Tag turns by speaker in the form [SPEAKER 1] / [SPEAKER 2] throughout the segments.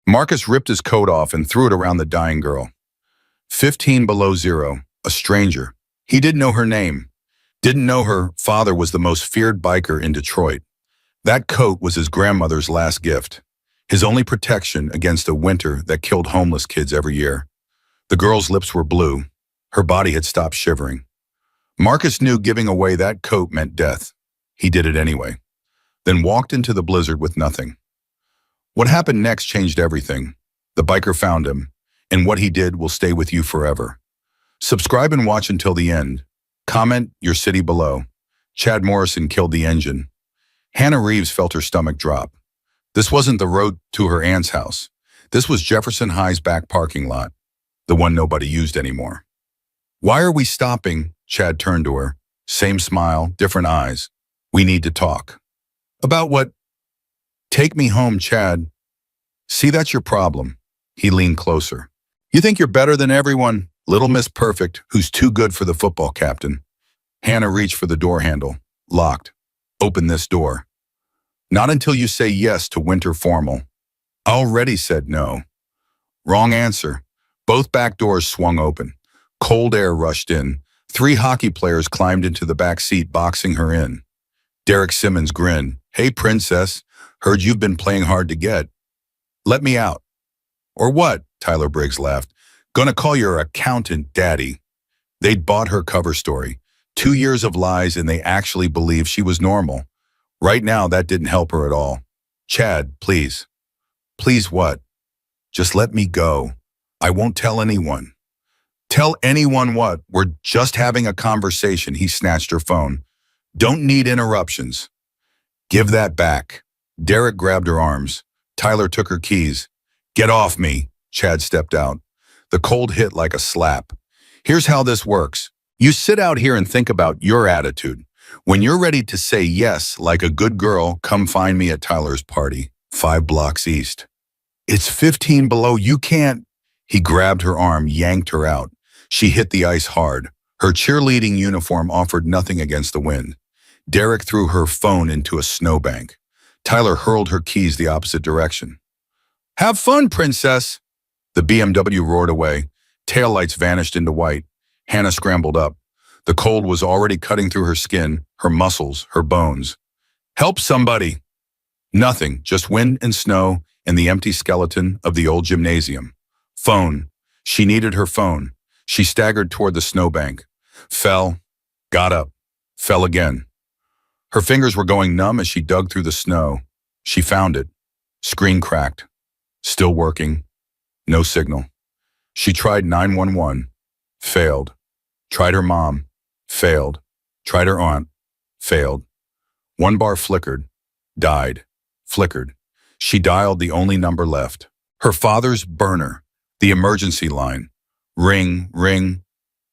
[SPEAKER 1] Marcus ripped his coat off and threw it around the dying girl. 15 below zero, a stranger. He didn't know her name. Didn't know her father was the most feared biker in Detroit. That coat was his grandmother's last gift, his only protection against a winter that killed homeless kids every year. The girl's lips were blue. Her body had stopped shivering. Marcus knew giving away that coat meant death. He did it anyway, then walked into the blizzard with nothing. What happened next changed everything. The biker found him, and what he did will stay with you forever. Subscribe and watch until the end. Comment your city below. Chad Morrison killed the engine. Hannah Reeves felt her stomach drop. This wasn't the road to her aunt's house. This was Jefferson High's back parking lot, the one nobody used anymore. Why are we stopping? Chad turned to her. Same smile, different eyes. We need to talk. About what? Take me home, Chad. See, that's your problem. He leaned closer. You think you're better than everyone? Little Miss Perfect, who's too good for the football captain. Hannah reached for the door handle. Locked. Open this door. Not until you say yes to winter formal. I already said no. Wrong answer. Both back doors swung open. Cold air rushed in. 3 hockey players climbed into the back seat, boxing her in. Derek Simmons grinned. Hey, princess. Heard you've been playing hard to get. Let me out. Or what? Tyler Briggs laughed. Gonna call your accountant daddy. They'd bought her cover story. 2 years of lies, and they actually believed she was normal. Right now, that didn't help her at all. Chad, please. Please what? Just let me go. I won't tell anyone. Tell anyone what? We're just having a conversation. He snatched her phone. Don't need interruptions. Give that back. Derek grabbed her arms. Tyler took her keys. Get off me. Chad stepped out. The cold hit like a slap. Here's how this works. You sit out here and think about your attitude. When you're ready to say yes, like a good girl, come find me at Tyler's party, 5 blocks east. It's 15 below. You can't. He grabbed her arm, yanked her out. She hit the ice hard. Her cheerleading uniform offered nothing against the wind. Derek threw her phone into a snowbank. Tyler hurled her keys the opposite direction. Have fun, princess. The BMW roared away. Taillights vanished into white. Hannah scrambled up. The cold was already cutting through her skin, her muscles, her bones. Help somebody. Nothing, just wind and snow and the empty skeleton of the old gymnasium. Phone. She needed her phone. She staggered toward the snowbank. Fell. Got up. Fell again. Her fingers were going numb as she dug through the snow. She found it. Screen cracked. Still working. No signal. She tried 911. Failed. Tried her mom. Failed. Tried her aunt. Failed. 1 bar flickered. Died. Flickered. She dialed the only number left. Her father's burner. The emergency line. Ring, ring.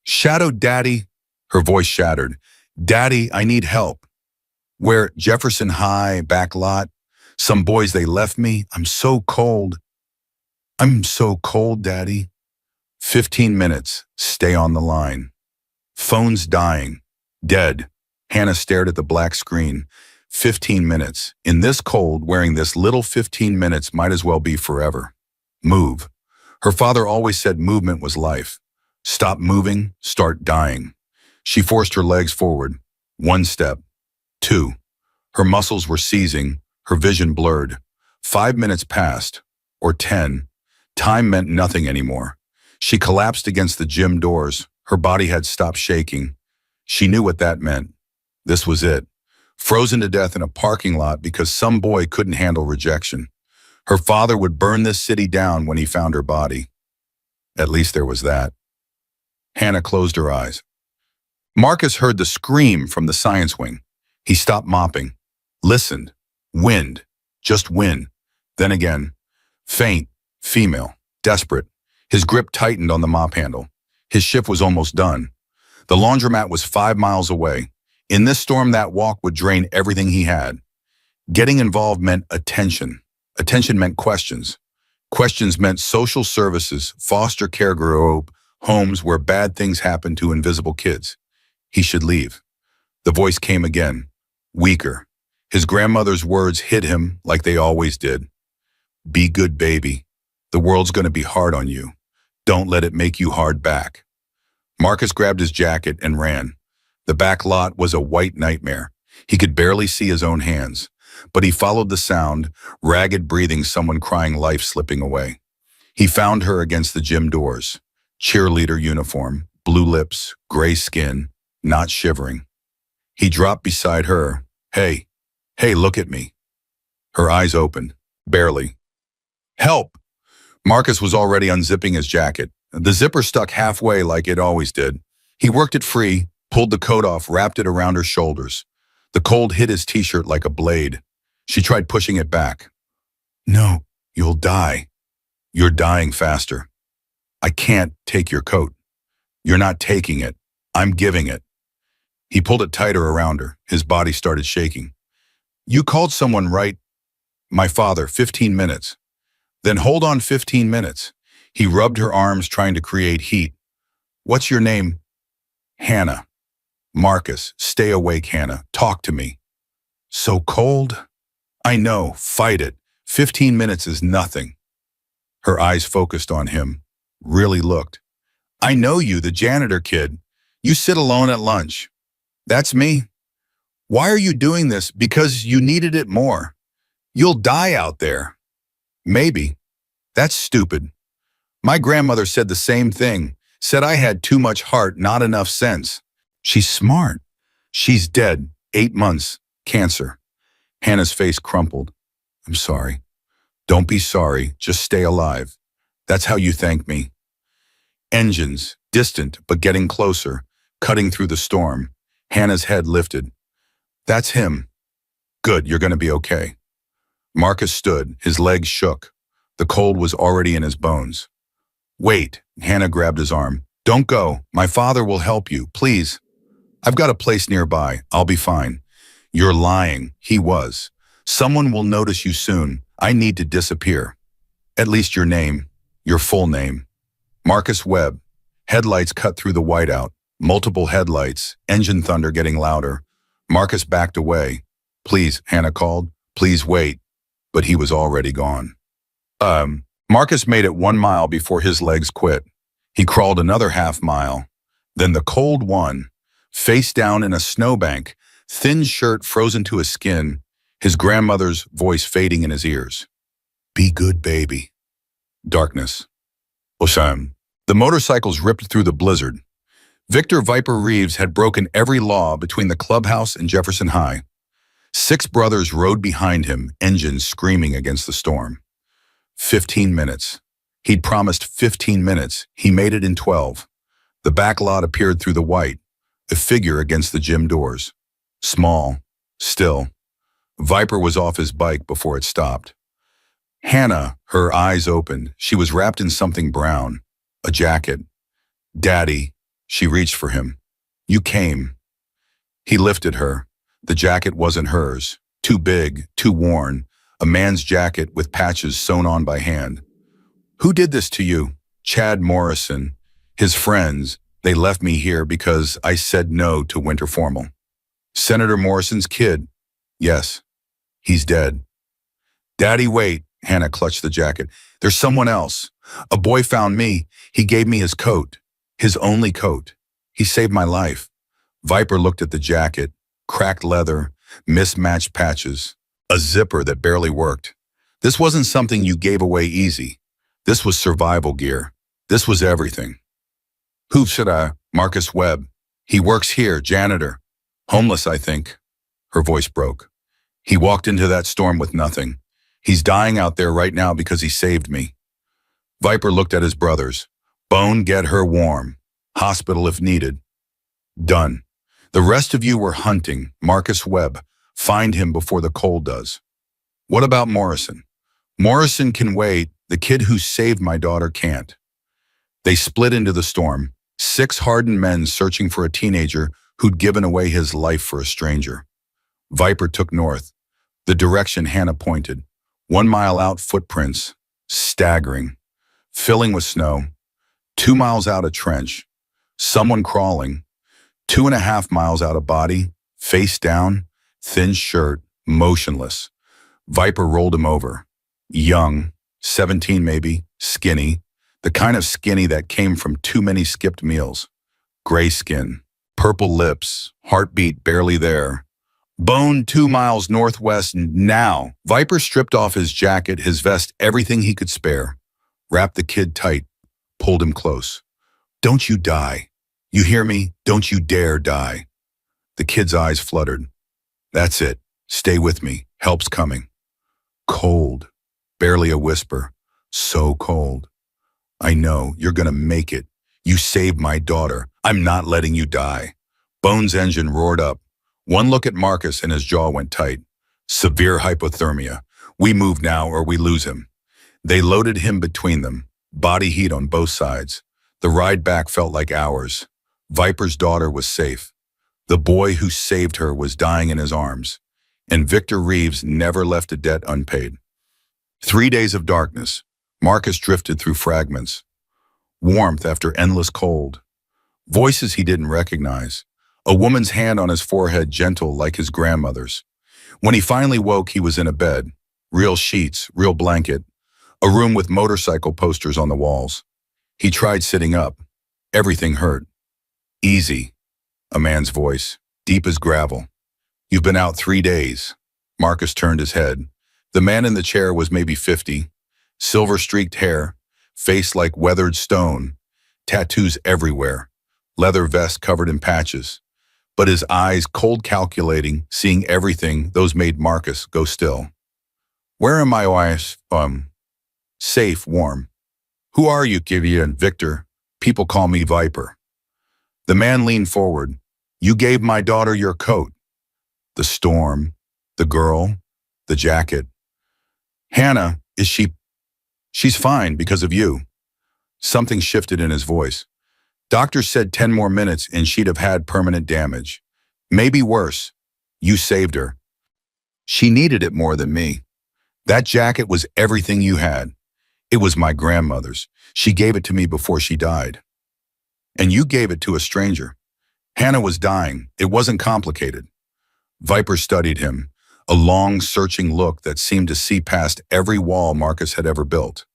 [SPEAKER 1] Shadow Daddy. Her voice shattered. Daddy, I need help. Where? Jefferson High, back lot. Some boys, they left me. I'm so cold. I'm so cold, Daddy. 15 minutes. Stay on the line. Phone's dying. Dead. Hannah stared at the black screen. 15 minutes. In this cold, wearing this little 15 minutes might as well be forever. Move. Her father always said movement was life. Stop moving, start dying. She forced her legs forward. 1 step. 2. Her muscles were seizing, her vision blurred. 5 minutes passed, or 10. Time meant nothing anymore. She collapsed against the gym doors. Her body had stopped shaking. She knew what that meant. This was it. Frozen to death in a parking lot because some boy couldn't handle rejection. Her father would burn this city down when he found her body. At least there was that. Hannah closed her eyes. Marcus heard the scream from the science wing. He stopped mopping. Listened. Wind. Just wind. Then again. Faint. Female. Desperate. His grip tightened on the mop handle. His shift was almost done. The laundromat was 5 miles away. In this storm, that walk would drain everything he had. Getting involved meant attention. Attention meant questions. Questions meant social services, foster care group, homes where bad things happen to invisible kids. He should leave. The voice came again, weaker. His grandmother's words hit him like they always did. Be good, baby. The world's going to be hard on you. Don't let it make you hard back. Marcus grabbed his jacket and ran. The back lot was a white nightmare. He could barely see his own hands, but he followed the sound, ragged breathing, someone crying, life slipping away. He found her against the gym doors. Cheerleader uniform, blue lips, gray skin, not shivering. He dropped beside her. Hey, look at me. Her eyes opened, barely. Help! Marcus was already unzipping his jacket. The zipper stuck halfway like it always did. He worked it free, pulled the coat off, wrapped it around her shoulders. The cold hit his t-shirt like a blade. She tried pushing it back. No, you'll die. You're dying faster. I can't take your coat. You're not taking it. I'm giving it. He pulled it tighter around her. His body started shaking. You called someone, right? My father, 15 minutes. Then hold on 15 minutes. He rubbed her arms, trying to create heat. What's your name? Hannah. Marcus, stay awake, Hannah. Talk to me. So cold? I know, fight it. 15 minutes is nothing. Her eyes focused on him, really looked. I know you, the janitor kid. You sit alone at lunch. That's me. Why are you doing this? Because you needed it more. You'll die out there. Maybe. That's stupid. My grandmother said the same thing, said I had too much heart, not enough sense. She's smart. She's dead, 8 months, cancer. Hannah's face crumpled. I'm sorry. Don't be sorry, just stay alive. That's how you thank me. Engines, distant but getting closer, cutting through the storm. Hannah's head lifted. That's him. Good, you're going to be okay. Marcus stood, his legs shook. The cold was already in his bones. Wait, Hannah grabbed his arm. Don't go, my father will help you, please. I've got a place nearby, I'll be fine. You're lying, he was. Someone will notice you soon. I need to disappear. At least your name, your full name. Marcus Webb. Headlights cut through the whiteout. Multiple headlights, engine thunder getting louder. Marcus backed away. Please, Hannah called. Please wait. But he was already gone. Marcus made it 1 mile before his legs quit. He crawled another half mile. Then the cold one, face down in a snowbank, thin shirt frozen to his skin, his grandmother's voice fading in his ears. Be good, baby. Darkness. Osham. The motorcycles ripped through the blizzard. Victor Viper Reeves had broken every law between the clubhouse and Jefferson High. 6 brothers rode behind him, engines screaming against the storm. 15 minutes. He'd promised 15 minutes. He made it in 12. The back lot appeared through the white, a figure against the gym doors. Small, still. Viper was off his bike before it stopped. Hannah, her eyes opened. She was wrapped in something brown, a jacket. Daddy, she reached for him. You came. He lifted her. The jacket wasn't hers. Too big, too worn. A man's jacket with patches sewn on by hand. Who did this to you? Chad Morrison. His friends. They left me here because I said no to winter formal. Senator Morrison's kid. Yes. He's dead. Daddy, wait. Hannah clutched the jacket. There's someone else. A boy found me. He gave me his coat. His only coat. He saved my life. Viper looked at the jacket. Cracked leather. Mismatched patches. A zipper that barely worked. This wasn't something you gave away easy. This was survival gear. This was everything. Who should I? Marcus Webb. He works here, janitor. Homeless, I think. Her voice broke. He walked into that storm with nothing. He's dying out there right now because he saved me. Viper looked at his brothers. Bone, get her warm. Hospital if needed. Done. The rest of you were hunting. Marcus Webb. Find him before the cold does. What about Morrison? Morrison can wait. The kid who saved my daughter can't. They split into the storm. 6 hardened men searching for a teenager who'd given away his life for a stranger. Viper took north. The direction Hannah pointed. 1 mile out, footprints. Staggering. Filling with snow. 2 miles out, a trench. Someone crawling. 2.5 miles out, a body. Face down. Thin shirt. Motionless. Viper rolled him over. Young. 17 maybe. Skinny, the kind of skinny that came from too many skipped meals. Gray skin, purple lips, heartbeat barely there. Bone 2 miles northwest now. Viper stripped off his jacket, his vest, everything he could spare. Wrapped the kid tight, pulled him close. Don't you die. You hear me? Don't you dare die. The kid's eyes fluttered. That's it. Stay with me. Help's coming. Cold. Barely a whisper. So cold. I know. You're gonna make it. You saved my daughter. I'm not letting you die. Bone's engine roared up. One look at Marcus and his jaw went tight. Severe hypothermia. We move now or we lose him. They loaded him between them. Body heat on both sides. The ride back felt like hours. Viper's daughter was safe. The boy who saved her was dying in his arms. And Victor Reeves never left a debt unpaid. 3 days of darkness. Marcus drifted through fragments. Warmth after endless cold. Voices he didn't recognize. A woman's hand on his forehead, gentle like his grandmother's. When he finally woke, he was in a bed. Real sheets, real blanket. A room with motorcycle posters on the walls. He tried sitting up. Everything hurt. Easy. A man's voice, deep as gravel. You've been out 3 days. Marcus turned his head. The man in the chair was maybe 50. Silver-streaked hair, face like weathered stone, tattoos everywhere, leather vest covered in patches. But his eyes, cold calculating, seeing everything, those made Marcus go still. Where am I, wife? Safe, warm. Who are you, Kivia and Victor? People call me Viper. The man leaned forward. You gave my daughter your coat. The storm, the girl, the jacket. Hannah, is she? She's fine because of you. Something shifted in his voice. Doctors said 10 more minutes and she'd have had permanent damage. Maybe worse. You saved her. She needed it more than me. That jacket was everything you had. It was my grandmother's. She gave it to me before she died. And you gave it to a stranger. Hannah was dying. It wasn't complicated. Viper studied him, a long, searching look that seemed to see past every wall Marcus had ever built.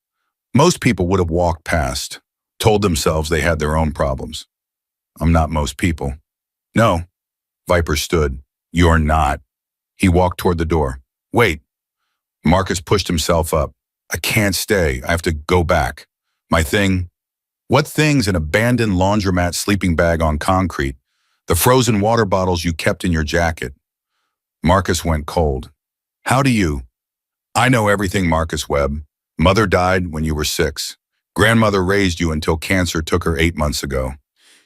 [SPEAKER 1] Most people would have walked past, told themselves they had their own problems. I'm not most people. No. Viper stood. You're not. He walked toward the door. Wait. Marcus pushed himself up. I can't stay. I have to go back. My thing? What things? An abandoned laundromat sleeping bag on concrete. The frozen water bottles you kept in your jacket. Marcus went cold. How do you? I know everything, Marcus Webb. Mother died when you were 6. Grandmother raised you until cancer took her 8 months ago.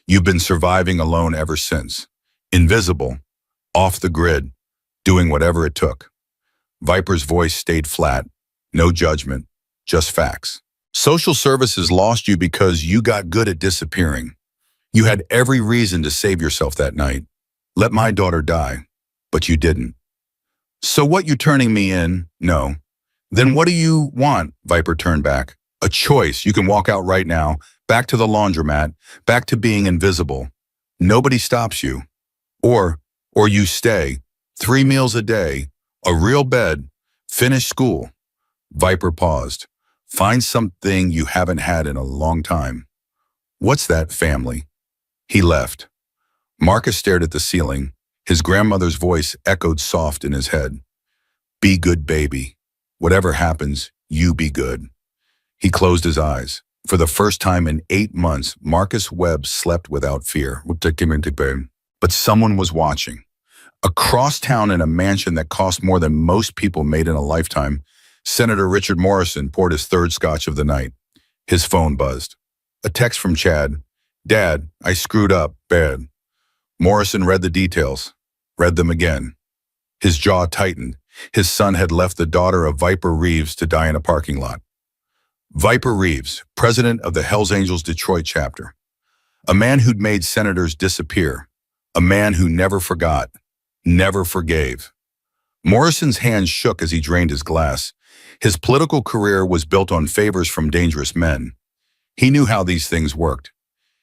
[SPEAKER 1] You've been surviving alone ever since. Invisible. Off the grid. Doing whatever it took. Viper's voice stayed flat. No judgment. Just facts. Social services lost you because you got good at disappearing. You had every reason to save yourself that night. Let my daughter die. But you didn't. So what, you turning me in? No. Then what do you want? Viper turned back. A choice. You can walk out right now, back to the laundromat, back to being invisible. Nobody stops you. Or you stay. 3 meals a day, a real bed, finish school. Viper paused. Find something you haven't had in a long time. What's that, family? He left. Marcus stared at the ceiling. His grandmother's voice echoed soft in his head. Be good, baby. Whatever happens, you be good. He closed his eyes. For the first time in 8 months, Marcus Webb slept without fear. But someone was watching. Across town in a mansion that cost more than most people made in a lifetime, Senator Richard Morrison poured his 3rd scotch of the night. His phone buzzed. A text from Chad. Dad, I screwed up, bad. Morrison read the details. Read them again. His jaw tightened. His son had left the daughter of Viper Reeves to die in a parking lot. Viper Reeves, president of the Hells Angels Detroit chapter. A man who'd made senators disappear. A man who never forgot, never forgave. Morrison's hands shook as he drained his glass. His political career was built on favors from dangerous men. He knew how these things worked.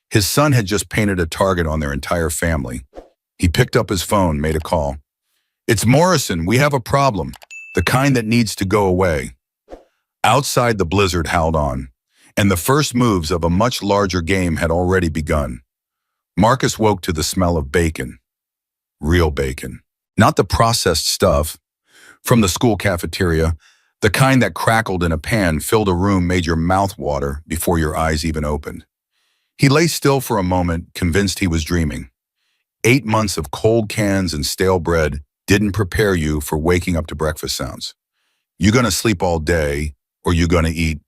[SPEAKER 1] His son had just painted a target on their entire family. He picked up his phone, made a call. It's Morrison, we have a problem. The kind that needs to go away. Outside, the blizzard howled on. and the first moves of a much larger game had already begun. Marcus woke to the smell of bacon. Real bacon. Not the processed stuff from the school cafeteria, the kind that crackled in a pan, filled a room, made your mouth water before your eyes even opened. He lay still for a moment, convinced he was dreaming. 8 months of cold cans and stale bread didn't prepare you for waking up to breakfast sounds. You gonna sleep all day, or you gonna eat?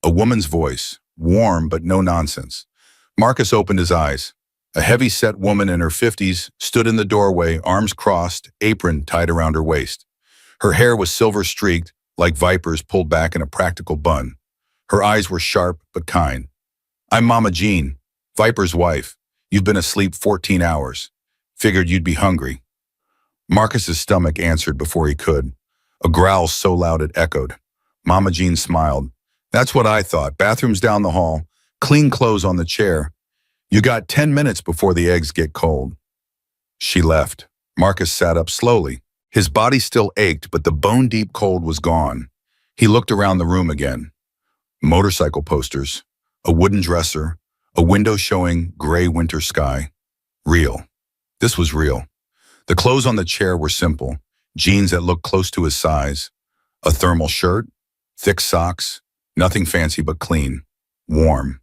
[SPEAKER 1] A woman's voice, warm but no nonsense. Marcus opened his eyes. A heavy-set woman in her 50s stood in the doorway, arms crossed, apron tied around her waist. Her hair was silver-streaked, like vipers pulled back in a practical bun. Her eyes were sharp but kind. "I'm Mama Jean, Viper's wife. You've been asleep 14 hours. Figured you'd be hungry." Marcus's stomach answered before he could. A growl so loud it echoed. Mama Jean smiled. "That's what I thought. Bathrooms down the hall. Clean clothes on the chair. You got 10 minutes before the eggs get cold." She left. Marcus sat up slowly. His body still ached, but the bone-deep cold was gone. He looked around the room again. Motorcycle posters, a wooden dresser, a window showing gray winter sky. Real. This was real. The clothes on the chair were simple, jeans that looked close to his size, a thermal shirt, thick socks, nothing fancy but clean, warm.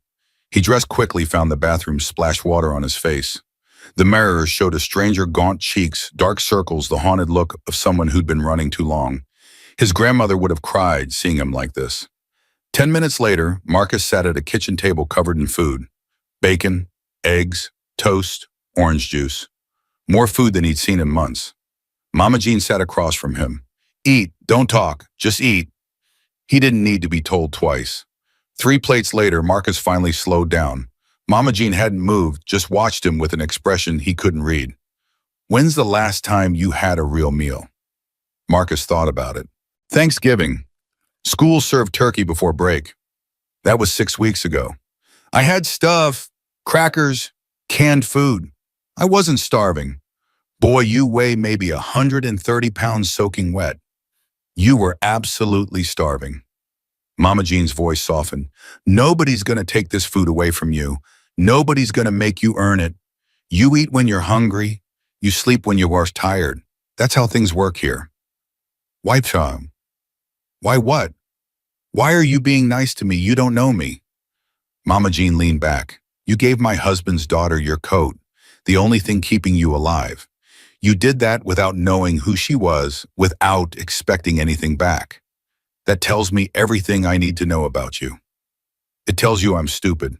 [SPEAKER 1] He dressed quickly, found the bathroom, splashed water on his face. The mirror showed a stranger, gaunt cheeks, dark circles, the haunted look of someone who'd been running too long. His grandmother would have cried seeing him like this. 10 minutes later, Marcus sat at a kitchen table covered in food. Bacon, eggs, toast, orange juice. More food than he'd seen in months. Mama Jean sat across from him. "Eat, don't talk, just eat." He didn't need to be told twice. 3 plates later, Marcus finally slowed down. Mama Jean hadn't moved, just watched him with an expression he couldn't read. "When's the last time you had a real meal?" Marcus thought about it. "Thanksgiving. School served turkey before break. That was 6 weeks ago. I had stuff, crackers, canned food. I wasn't starving. Boy, you weigh maybe 130 pounds soaking wet. You were absolutely starving." Mama Jean's voice softened. "Nobody's gonna take this food away from you. Nobody's gonna make you earn it. You eat when you're hungry. You sleep when you are tired. That's how things work here." "Why, child? Why what? Why are you being nice to me? You don't know me." Mama Jean leaned back. "You gave my husband's daughter your coat, the only thing keeping you alive. You did that without knowing who she was, without expecting anything back. That tells me everything I need to know about you. It tells you I'm stupid.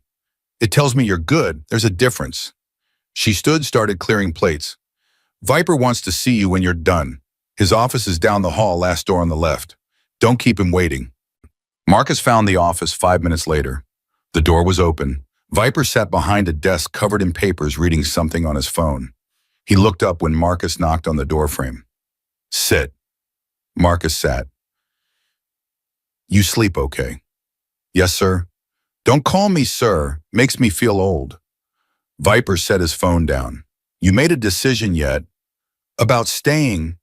[SPEAKER 1] It tells me you're good. There's a difference." She stood, started clearing plates. "Viper wants to see you when you're done. His office is down the hall, last door on the left. Don't keep him waiting." Marcus found the office 5 minutes later. The door was open. Viper sat behind a desk covered in papers, reading something on his phone. He looked up when Marcus knocked on the doorframe. "Sit." Marcus sat. "You sleep okay?" "Yes, sir." "Don't call me sir. Makes me feel old." Viper set his phone down. "You made a decision yet? About staying?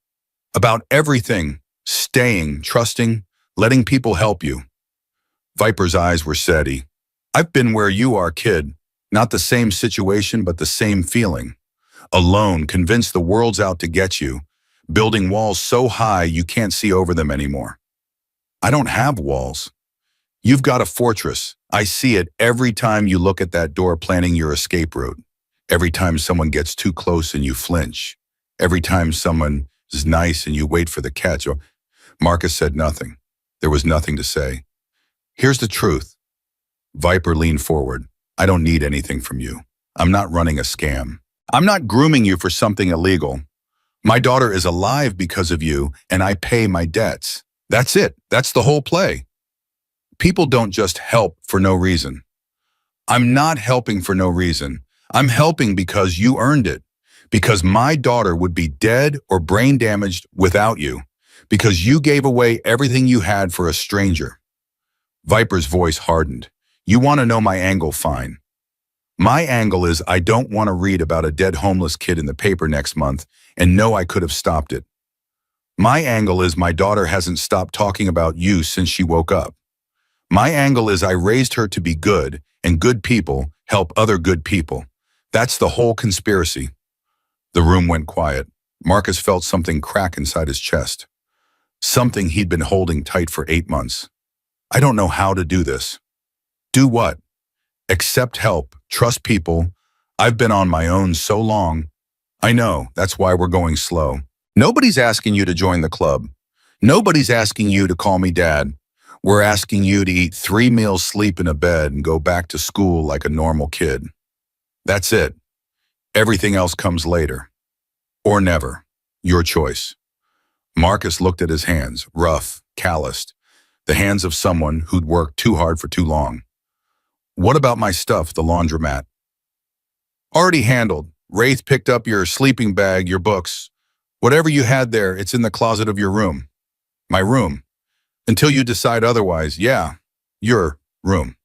[SPEAKER 1] About everything? Staying, trusting, letting people help you?" Viper's eyes were steady. "I've been where you are, kid. Not the same situation, but the same feeling. Alone, convinced the world's out to get you. Building walls so high you can't see over them anymore." "I don't have walls." "You've got a fortress. I see it every time you look at that door, planning your escape route. Every time someone gets too close and you flinch. Every time someone is nice and you wait for the catch." Marcus said nothing. There was nothing to say. "Here's the truth." Viper leaned forward. "I don't need anything from you. I'm not running a scam. I'm not grooming you for something illegal. My daughter is alive because of you, and I pay my debts. That's it. That's the whole play. People don't just help for no reason. I'm not helping for no reason. I'm helping because you earned it. Because my daughter would be dead or brain damaged without you. Because you gave away everything you had for a stranger." Viper's voice hardened. "You want to know my angle? Fine. My angle is I don't want to read about a dead homeless kid in the paper next month and know I could have stopped it. My angle is my daughter hasn't stopped talking about you since she woke up. My angle is I raised her to be good, and good people help other good people. That's the whole conspiracy. The room went quiet. Marcus felt something crack inside his chest. Something he'd been holding tight for 8 months. I don't know how to do this. Do what? Accept help, trust people. I've been on my own so long. I know, that's why we're going slow. Nobody's asking you to join the club. Nobody's asking you to call me dad. We're asking you to eat 3 meals, sleep in a bed, and go back to school like a normal kid. That's it. Everything else comes later. Or never. Your choice. Marcus looked at his hands, rough, calloused, the hands of someone who'd worked too hard for too long. What about my stuff, the laundromat? Already handled. Wraith picked up your sleeping bag, your books. Whatever you had there, it's in the closet of your room. My room. Until you decide otherwise, yeah, your room.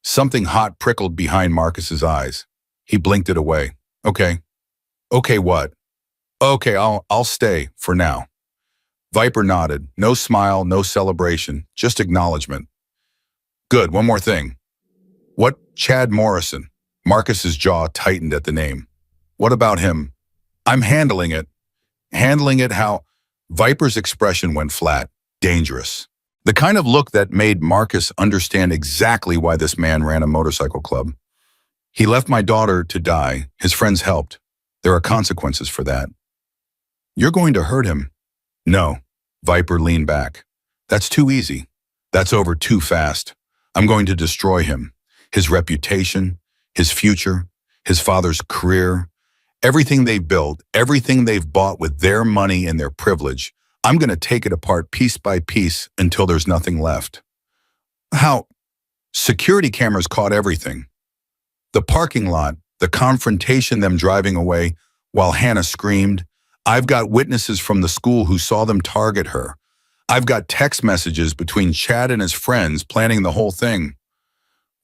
[SPEAKER 1] Something hot prickled behind Marcus's eyes. He blinked it away. Okay. Okay, what? Okay, I'll stay for now. Viper nodded. No smile, no celebration, just acknowledgement. Good, one more thing. What? Chad Morrison. Marcus's jaw tightened at the name. What about him? I'm handling it. Handling it how? Viper's expression went flat. Dangerous. The kind of look that made Marcus understand exactly why this man ran a motorcycle club. He left my daughter to die. His friends helped. There are consequences for that. You're going to hurt him. No. Viper leaned back. That's too easy. That's over too fast. I'm going to destroy him. His reputation, his future, his father's career, everything they've built, everything they've bought with their money and their privilege. I'm going to take it apart piece by piece until there's nothing left. How? Security cameras caught everything. The parking lot, the confrontation, them driving away while Hannah screamed. I've got witnesses from the school who saw them target her. I've got text messages between Chad and his friends planning the whole thing.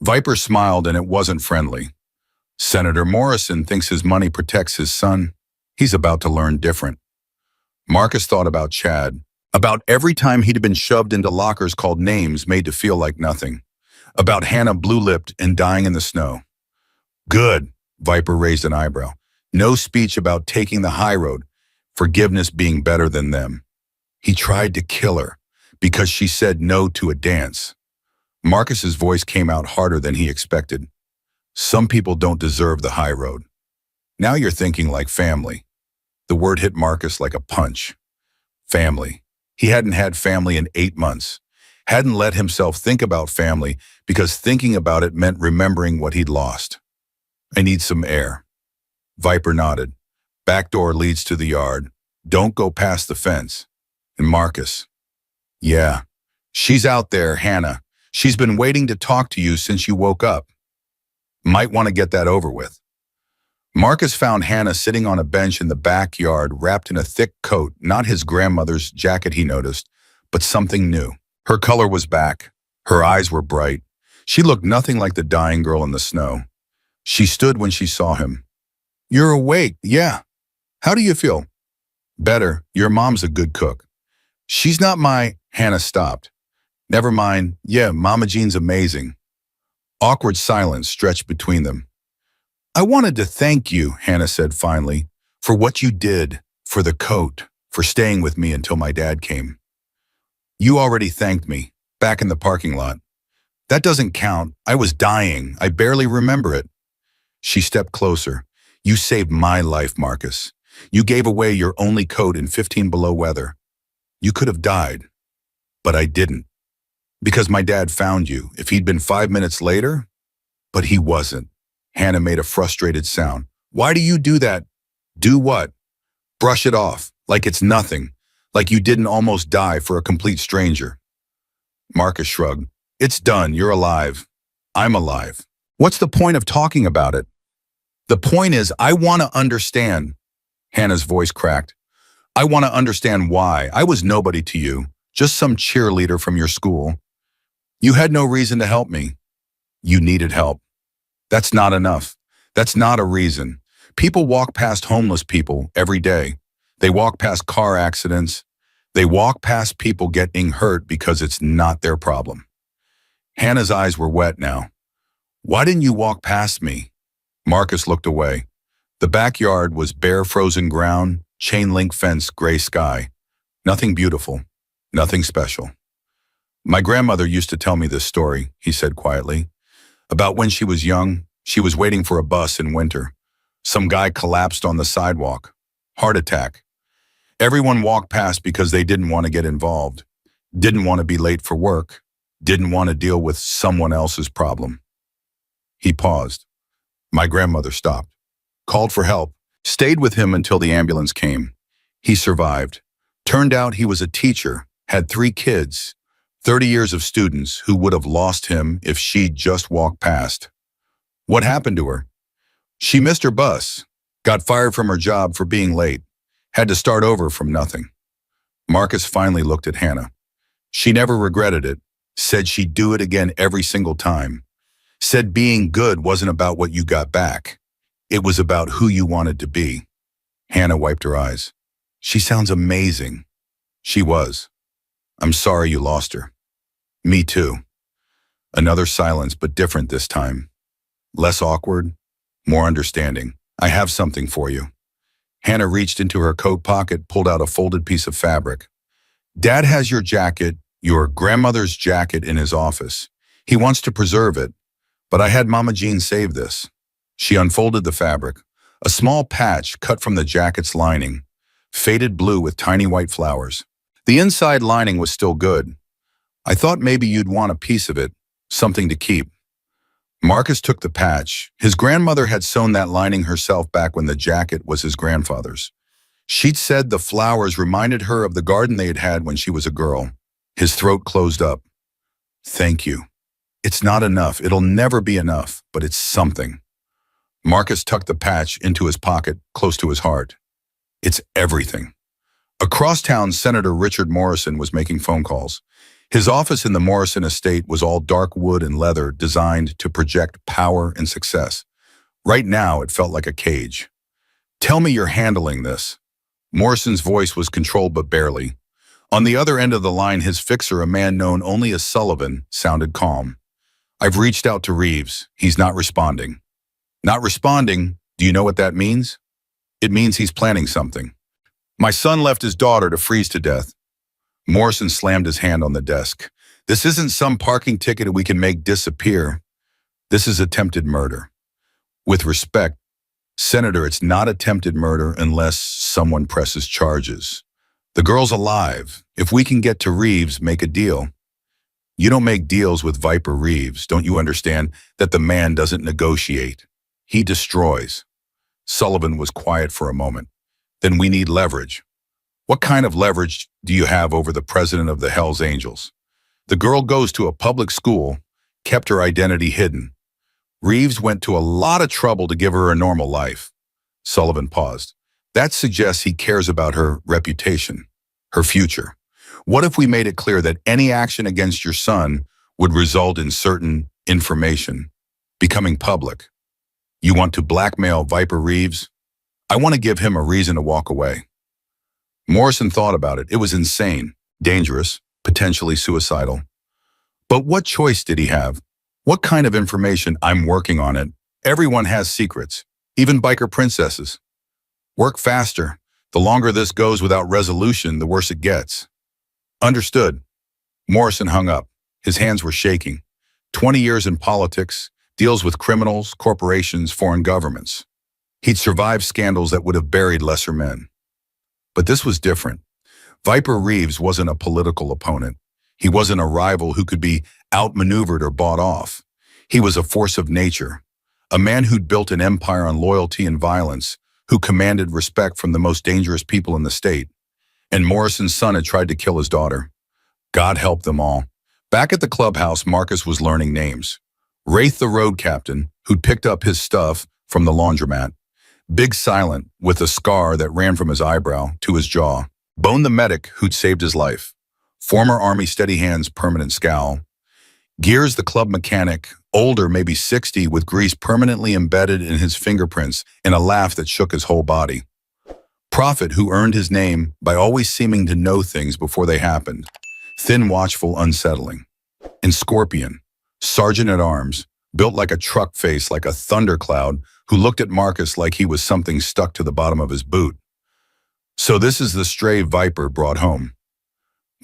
[SPEAKER 1] Viper smiled, and it wasn't friendly. Senator Morrison thinks his money protects his son. He's about to learn different. Marcus thought about Chad, about every time he'd been shoved into lockers called names made to feel like nothing, about Hannah blue-lipped and dying in the snow. Good, Viper raised an eyebrow. No speech about taking the high road, forgiveness being better than them. He tried to kill her because she said no to a dance. Marcus's voice came out harder than he expected. Some people don't deserve the high road. Now you're thinking like family. The word hit Marcus like a punch. Family. He hadn't had family in 8 months. Hadn't let himself think about family because thinking about it meant remembering what he'd lost. I need some air. Viper nodded. Back door leads to the yard. Don't go past the fence. And Marcus. Yeah. She's out there, Hannah. She's been waiting to talk to you since you woke up. Might want to get that over with. Marcus found Hannah sitting on a bench in the backyard, wrapped in a thick coat, not his grandmother's jacket he noticed, but something new. Her color was back. Her eyes were bright. She looked nothing like the dying girl in the snow. She stood when she saw him. You're awake, yeah. How do you feel? Better. Your mom's a good cook. She's not my... Hannah stopped. Never mind. Yeah, Mama Jean's amazing. Awkward silence stretched between them. I wanted to thank you, Hannah said finally, for what you did, for the coat, for staying with me until my dad came. You already thanked me, back in the parking lot. That doesn't count. I was dying. I barely remember it. She stepped closer. You saved my life, Marcus. You gave away your only coat in 15 below weather. You could have died, but I didn't. Because my dad found you. If he'd been 5 minutes later, but he wasn't. Hannah made a frustrated sound. Why do you do that? Do what? Brush it off, like it's nothing, like you didn't almost die for a complete stranger. Marcus shrugged. It's done, you're alive. I'm alive. What's the point of talking about it? The point is, I want to understand. Hannah's voice cracked. I want to understand why. I was nobody to you, just some cheerleader from your school. You had no reason to help me. You needed help. That's not enough. That's not a reason. People walk past homeless people every day. They walk past car accidents. They walk past people getting hurt because it's not their problem. Hannah's eyes were wet now. Why didn't you walk past me? Marcus looked away. The backyard was bare frozen ground, chain-link fence, gray sky. Nothing beautiful, nothing special. My grandmother used to tell me this story, he said quietly, about when she was young. She was waiting for a bus in winter. Some guy collapsed on the sidewalk. Heart attack. Everyone walked past because they didn't want to get involved, didn't want to be late for work, didn't want to deal with someone else's problem. He paused. My grandmother stopped, called for help, stayed with him until the ambulance came. He survived. Turned out he was a teacher, had 3 kids, 30 years of students who would have lost him if she'd just walked past. What happened to her? She missed her bus, got fired from her job for being late, had to start over from nothing. Marcus finally looked at Hannah. She never regretted it, said she'd do it again every single time. Said being good wasn't about what you got back. It was about who you wanted to be. Hannah wiped her eyes. She sounds amazing. She was. I'm sorry you lost her. Me too. Another silence, but different this time. Less awkward, more understanding. I have something for you. Hannah reached into her coat pocket, pulled out a folded piece of fabric. Dad has your jacket, your grandmother's jacket, in his office. He wants to preserve it, but I had Mama Jean save this. She unfolded the fabric, a small patch cut from the jacket's lining, faded blue with tiny white flowers. The inside lining was still good. I thought maybe you'd want a piece of it, something to keep. Marcus took the patch. His grandmother had sewn that lining herself back when the jacket was his grandfather's. She'd said the flowers reminded her of the garden they had had when she was a girl. His throat closed up. Thank you. It's not enough. It'll never be enough, but it's something. Marcus tucked the patch into his pocket, close to his heart. It's everything. Across town, Senator Richard Morrison was making phone calls. His office in the Morrison estate was all dark wood and leather, designed to project power and success. Right now, it felt like a cage. Tell me you're handling this. Morrison's voice was controlled but barely. On the other end of the line, his fixer, a man known only as Sullivan, sounded calm. I've reached out to Reeves. He's not responding. Not responding? Do you know what that means? It means he's planning something. My son left his daughter to freeze to death. Morrison slammed his hand on the desk. This isn't some parking ticket we can make disappear. This is attempted murder. With respect, Senator, it's not attempted murder unless someone presses charges. The girl's alive. If we can get to Reeves, make a deal. You don't make deals with Viper Reeves. Don't you understand that the man doesn't negotiate? He destroys. Sullivan was quiet for a moment. Then we need leverage. What kind of leverage do you have over the president of the Hells Angels? The girl goes to a public school, kept her identity hidden. Reeves went to a lot of trouble to give her a normal life. Sullivan paused. That suggests he cares about her reputation, her future. What if we made it clear that any action against your son would result in certain information becoming public? You want to blackmail Viper Reeves? I want to give him a reason to walk away. Morrison thought about it. It was insane, dangerous, potentially suicidal. But what choice did he have? What kind of information? I'm working on it. Everyone has secrets, even biker princesses. Work faster. The longer this goes without resolution, the worse it gets. Understood. Morrison hung up. His hands were shaking. 20 years in politics, deals with criminals, corporations, foreign governments. He'd survived scandals that would have buried lesser men. But this was different. Viper Reeves wasn't a political opponent. He wasn't a rival who could be outmaneuvered or bought off. He was a force of nature, a man who'd built an empire on loyalty and violence, who commanded respect from the most dangerous people in the state. And Morrison's son had tried to kill his daughter. God help them all. Back at the clubhouse, Marcus was learning names. Wraith the road captain, who'd picked up his stuff from the laundromat. Big Silent, with a scar that ran from his eyebrow to his jaw. Bone the medic, who'd saved his life. Former Army steady hands, permanent scowl. Gears the club mechanic, older, maybe 60, with grease permanently embedded in his fingerprints and a laugh that shook his whole body. Prophet, who earned his name by always seeming to know things before they happened. Thin, watchful, unsettling. And Scorpion, Sergeant-at-Arms, built like a truck face, like a thundercloud, who looked at Marcus like he was something stuck to the bottom of his boot. So this is the stray Viper brought home.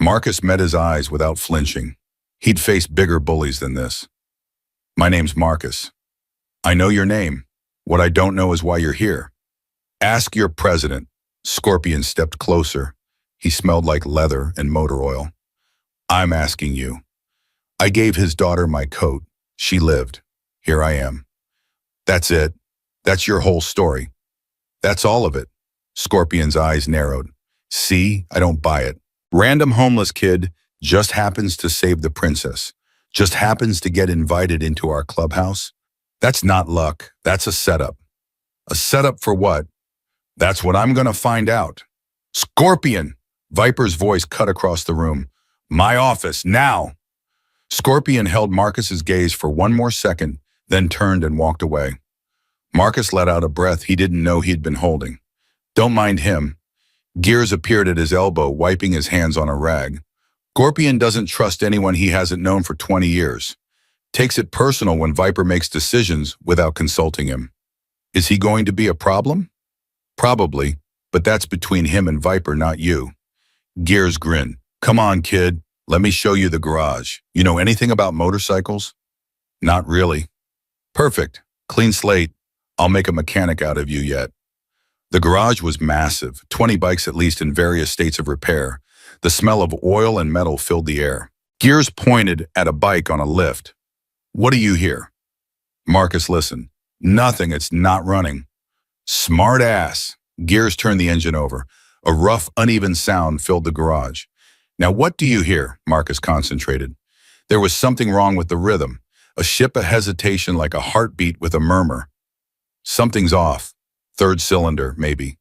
[SPEAKER 1] Marcus met his eyes without flinching. He'd faced bigger bullies than this. My name's Marcus. I know your name. What I don't know is why you're here. Ask your president. Scorpion stepped closer. He smelled like leather and motor oil. I'm asking you. I gave his daughter my coat. She lived. Here I am. That's it. That's your whole story. That's all of it. Scorpion's eyes narrowed. See, I don't buy it. Random homeless kid just happens to save the princess. Just happens to get invited into our clubhouse. That's not luck. That's a setup. A setup for what? That's what I'm gonna find out. Scorpion! Viper's voice cut across the room. My office, now! Scorpion held Marcus's gaze for one more second, then turned and walked away. Marcus let out a breath he didn't know he'd been holding. Don't mind him. Gears appeared at his elbow, wiping his hands on a rag. Scorpion doesn't trust anyone he hasn't known for 20 years. Takes it personal when Viper makes decisions without consulting him. Is he going to be a problem? Probably, but that's between him and Viper, not you. Gears grinned. Come on, kid. Let me show you the garage. You know anything about motorcycles? Not really. Perfect. Clean slate. I'll make a mechanic out of you yet. The garage was massive, 20 bikes at least in various states of repair. The smell of oil and metal filled the air. Gears pointed at a bike on a lift. What do you hear? Marcus listened. Nothing, it's not running. Smart ass. Gears turned the engine over. A rough, uneven sound filled the garage. Now what do you hear? Marcus concentrated. There was something wrong with the rhythm. A ship of hesitation like a heartbeat with a murmur. Something's off. Third cylinder, maybe.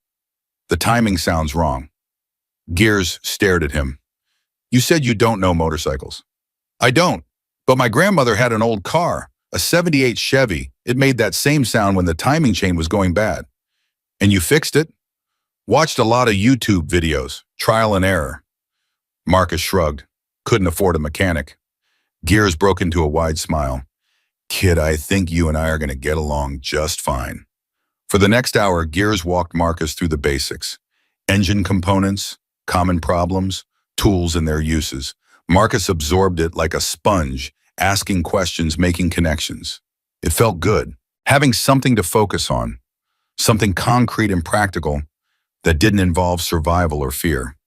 [SPEAKER 1] The timing sounds wrong. Gears stared at him. You said you don't know motorcycles. I don't, but my grandmother had an old car, a '78 Chevy. It made that same sound when the timing chain was going bad. And you fixed it? Watched a lot of YouTube videos, trial and error. Marcus shrugged. Couldn't afford a mechanic. Gears broke into a wide smile. Kid, I think you and I are going to get along just fine. For the next hour, Gears walked Marcus through the basics. Engine components, common problems, tools and their uses. Marcus absorbed it like a sponge, asking questions, making connections. It felt good, having something to focus on, something concrete and practical that didn't involve survival or fear.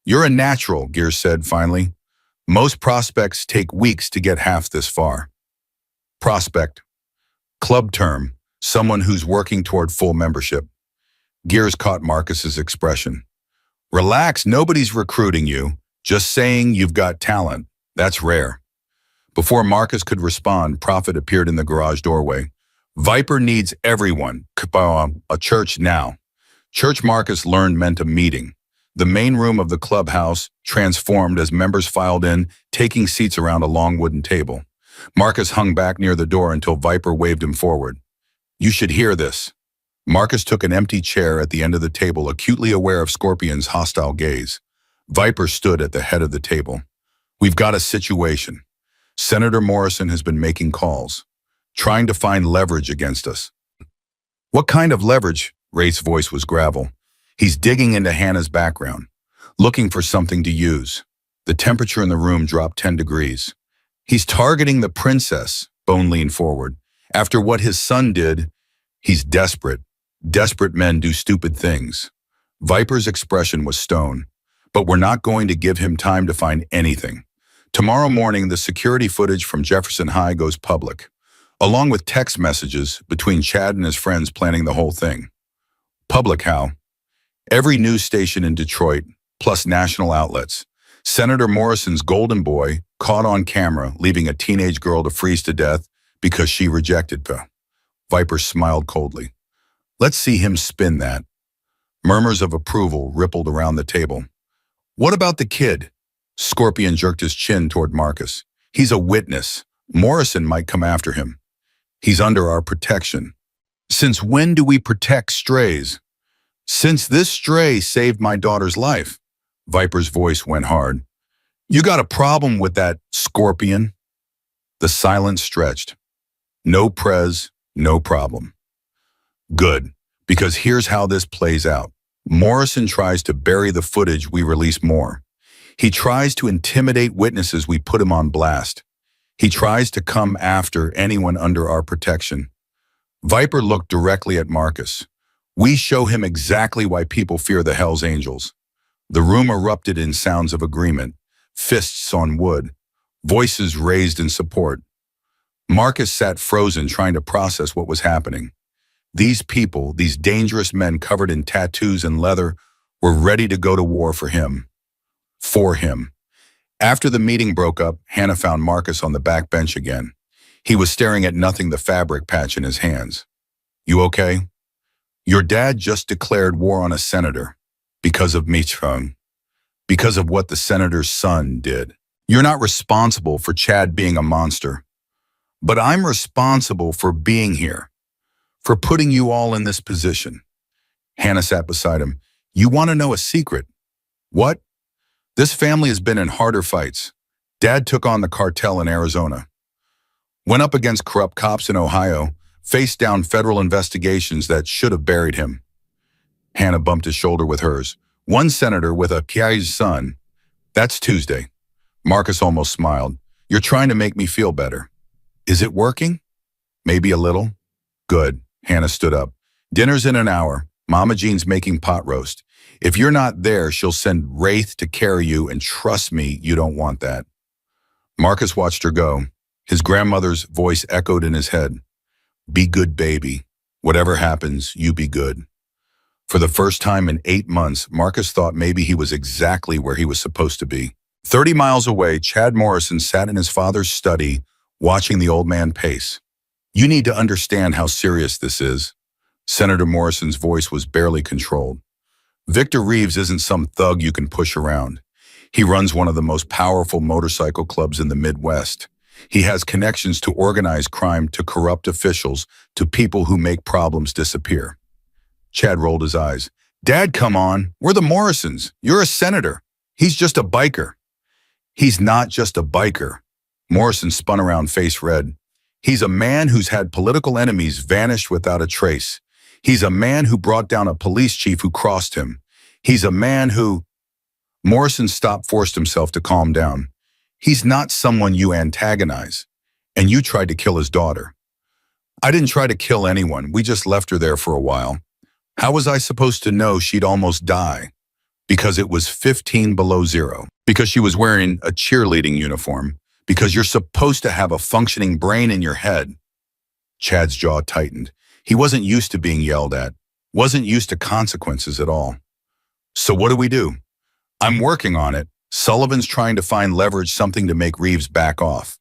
[SPEAKER 1] You're a natural, Gears said finally. Most prospects take weeks to get half this far. Prospect. Club term. Someone who's working toward full membership. Gears caught Marcus's expression. Relax, nobody's recruiting you. Just saying you've got talent. That's rare. Before Marcus could respond, Prophet appeared in the garage doorway. Viper needs everyone. A church now. Church, Marcus learned, meant a meeting. The main room of the clubhouse transformed as members filed in, taking seats around a long wooden table. Marcus hung back near the door until Viper waved him forward. You should hear this. Marcus took an empty chair at the end of the table, acutely aware of Scorpion's hostile gaze. Viper stood at the head of the table. We've got a situation. Senator Morrison has been making calls, trying to find leverage against us. What kind of leverage? Wraith's voice was gravel. He's digging into Hannah's background, looking for something to use. The temperature in the room dropped 10 degrees. He's targeting the princess, Bone leaned forward. After what his son did, he's desperate. Desperate men do stupid things. Viper's expression was stone. But we're not going to give him time to find anything. Tomorrow morning, the security footage from Jefferson High goes public, along with text messages between Chad and his friends planning the whole thing. Public how? Every news station in Detroit, plus national outlets. Senator Morrison's golden boy caught on camera leaving a teenage girl to freeze to death because she rejected him. Viper smiled coldly. Let's see him spin that. Murmurs of approval rippled around the table. What about the kid? Scorpion jerked his chin toward Marcus. He's a witness. Morrison might come after him. He's under our protection. Since when do we protect strays? Since this stray saved my daughter's life. Viper's voice went hard. You got a problem with that, Scorpion? The silence stretched. No prez, no problem. Good, because here's how this plays out. Morrison tries to bury the footage, we release more. He tries to intimidate witnesses, we put him on blast. He tries to come after anyone under our protection. Viper looked directly at Marcus. We show him exactly why people fear the Hells Angels. The room erupted in sounds of agreement, fists on wood, voices raised in support. Marcus sat frozen, trying to process what was happening. These people, these dangerous men covered in tattoos and leather, were ready to go to war for him. For him. After the meeting broke up, Hannah found Marcus on the back bench again. He was staring at nothing, the fabric patch in his hands. You okay? Your dad just declared war on a senator. Because of Michung. Because of what the senator's son did. You're not responsible for Chad being a monster. But I'm responsible for being here. For putting you all in this position. Hannah sat beside him. You want to know a secret? What? This family has been in harder fights. Dad took on the cartel in Arizona. Went up against corrupt cops in Ohio, faced down federal investigations that should have buried him. Hannah bumped his shoulder with hers. One senator with a Kiai's son. That's Tuesday. Marcus almost smiled. You're trying to make me feel better. Is it working? Maybe a little. Good. Hannah stood up. Dinner's in an hour. Mama Jean's making pot roast. If you're not there, she'll send Wraith to carry you, and trust me, you don't want that. Marcus watched her go. His grandmother's voice echoed in his head. Be good, baby. Whatever happens, you be good. For the first time in 8 months, Marcus thought maybe he was exactly where he was supposed to be. 30 miles away, Chad Morrison sat in his father's study, watching the old man pace. You need to understand how serious this is. Senator Morrison's voice was barely controlled. Victor Reeves isn't some thug you can push around. He runs one of the most powerful motorcycle clubs in the Midwest. He has connections to organized crime, to corrupt officials, to people who make problems disappear. Chad rolled his eyes. Dad, come on. We're the Morrisons. You're a senator. He's just a biker. He's not just a biker. Morrison spun around, face red. He's a man who's had political enemies vanish without a trace. He's a man who brought down a police chief who crossed him. He's a man who... Morrison stopped, forced himself to calm down. He's not someone you antagonize. And you tried to kill his daughter. I didn't try to kill anyone. We just left her there for a while. How was I supposed to know she'd almost die? Because it was 15 below zero. Because she was wearing a cheerleading uniform. Because you're supposed to have a functioning brain in your head. Chad's jaw tightened. He wasn't used to being yelled at. Wasn't used to consequences at all. So what do? I'm working on it. Sullivan's trying to find leverage, something to make Reeves back off.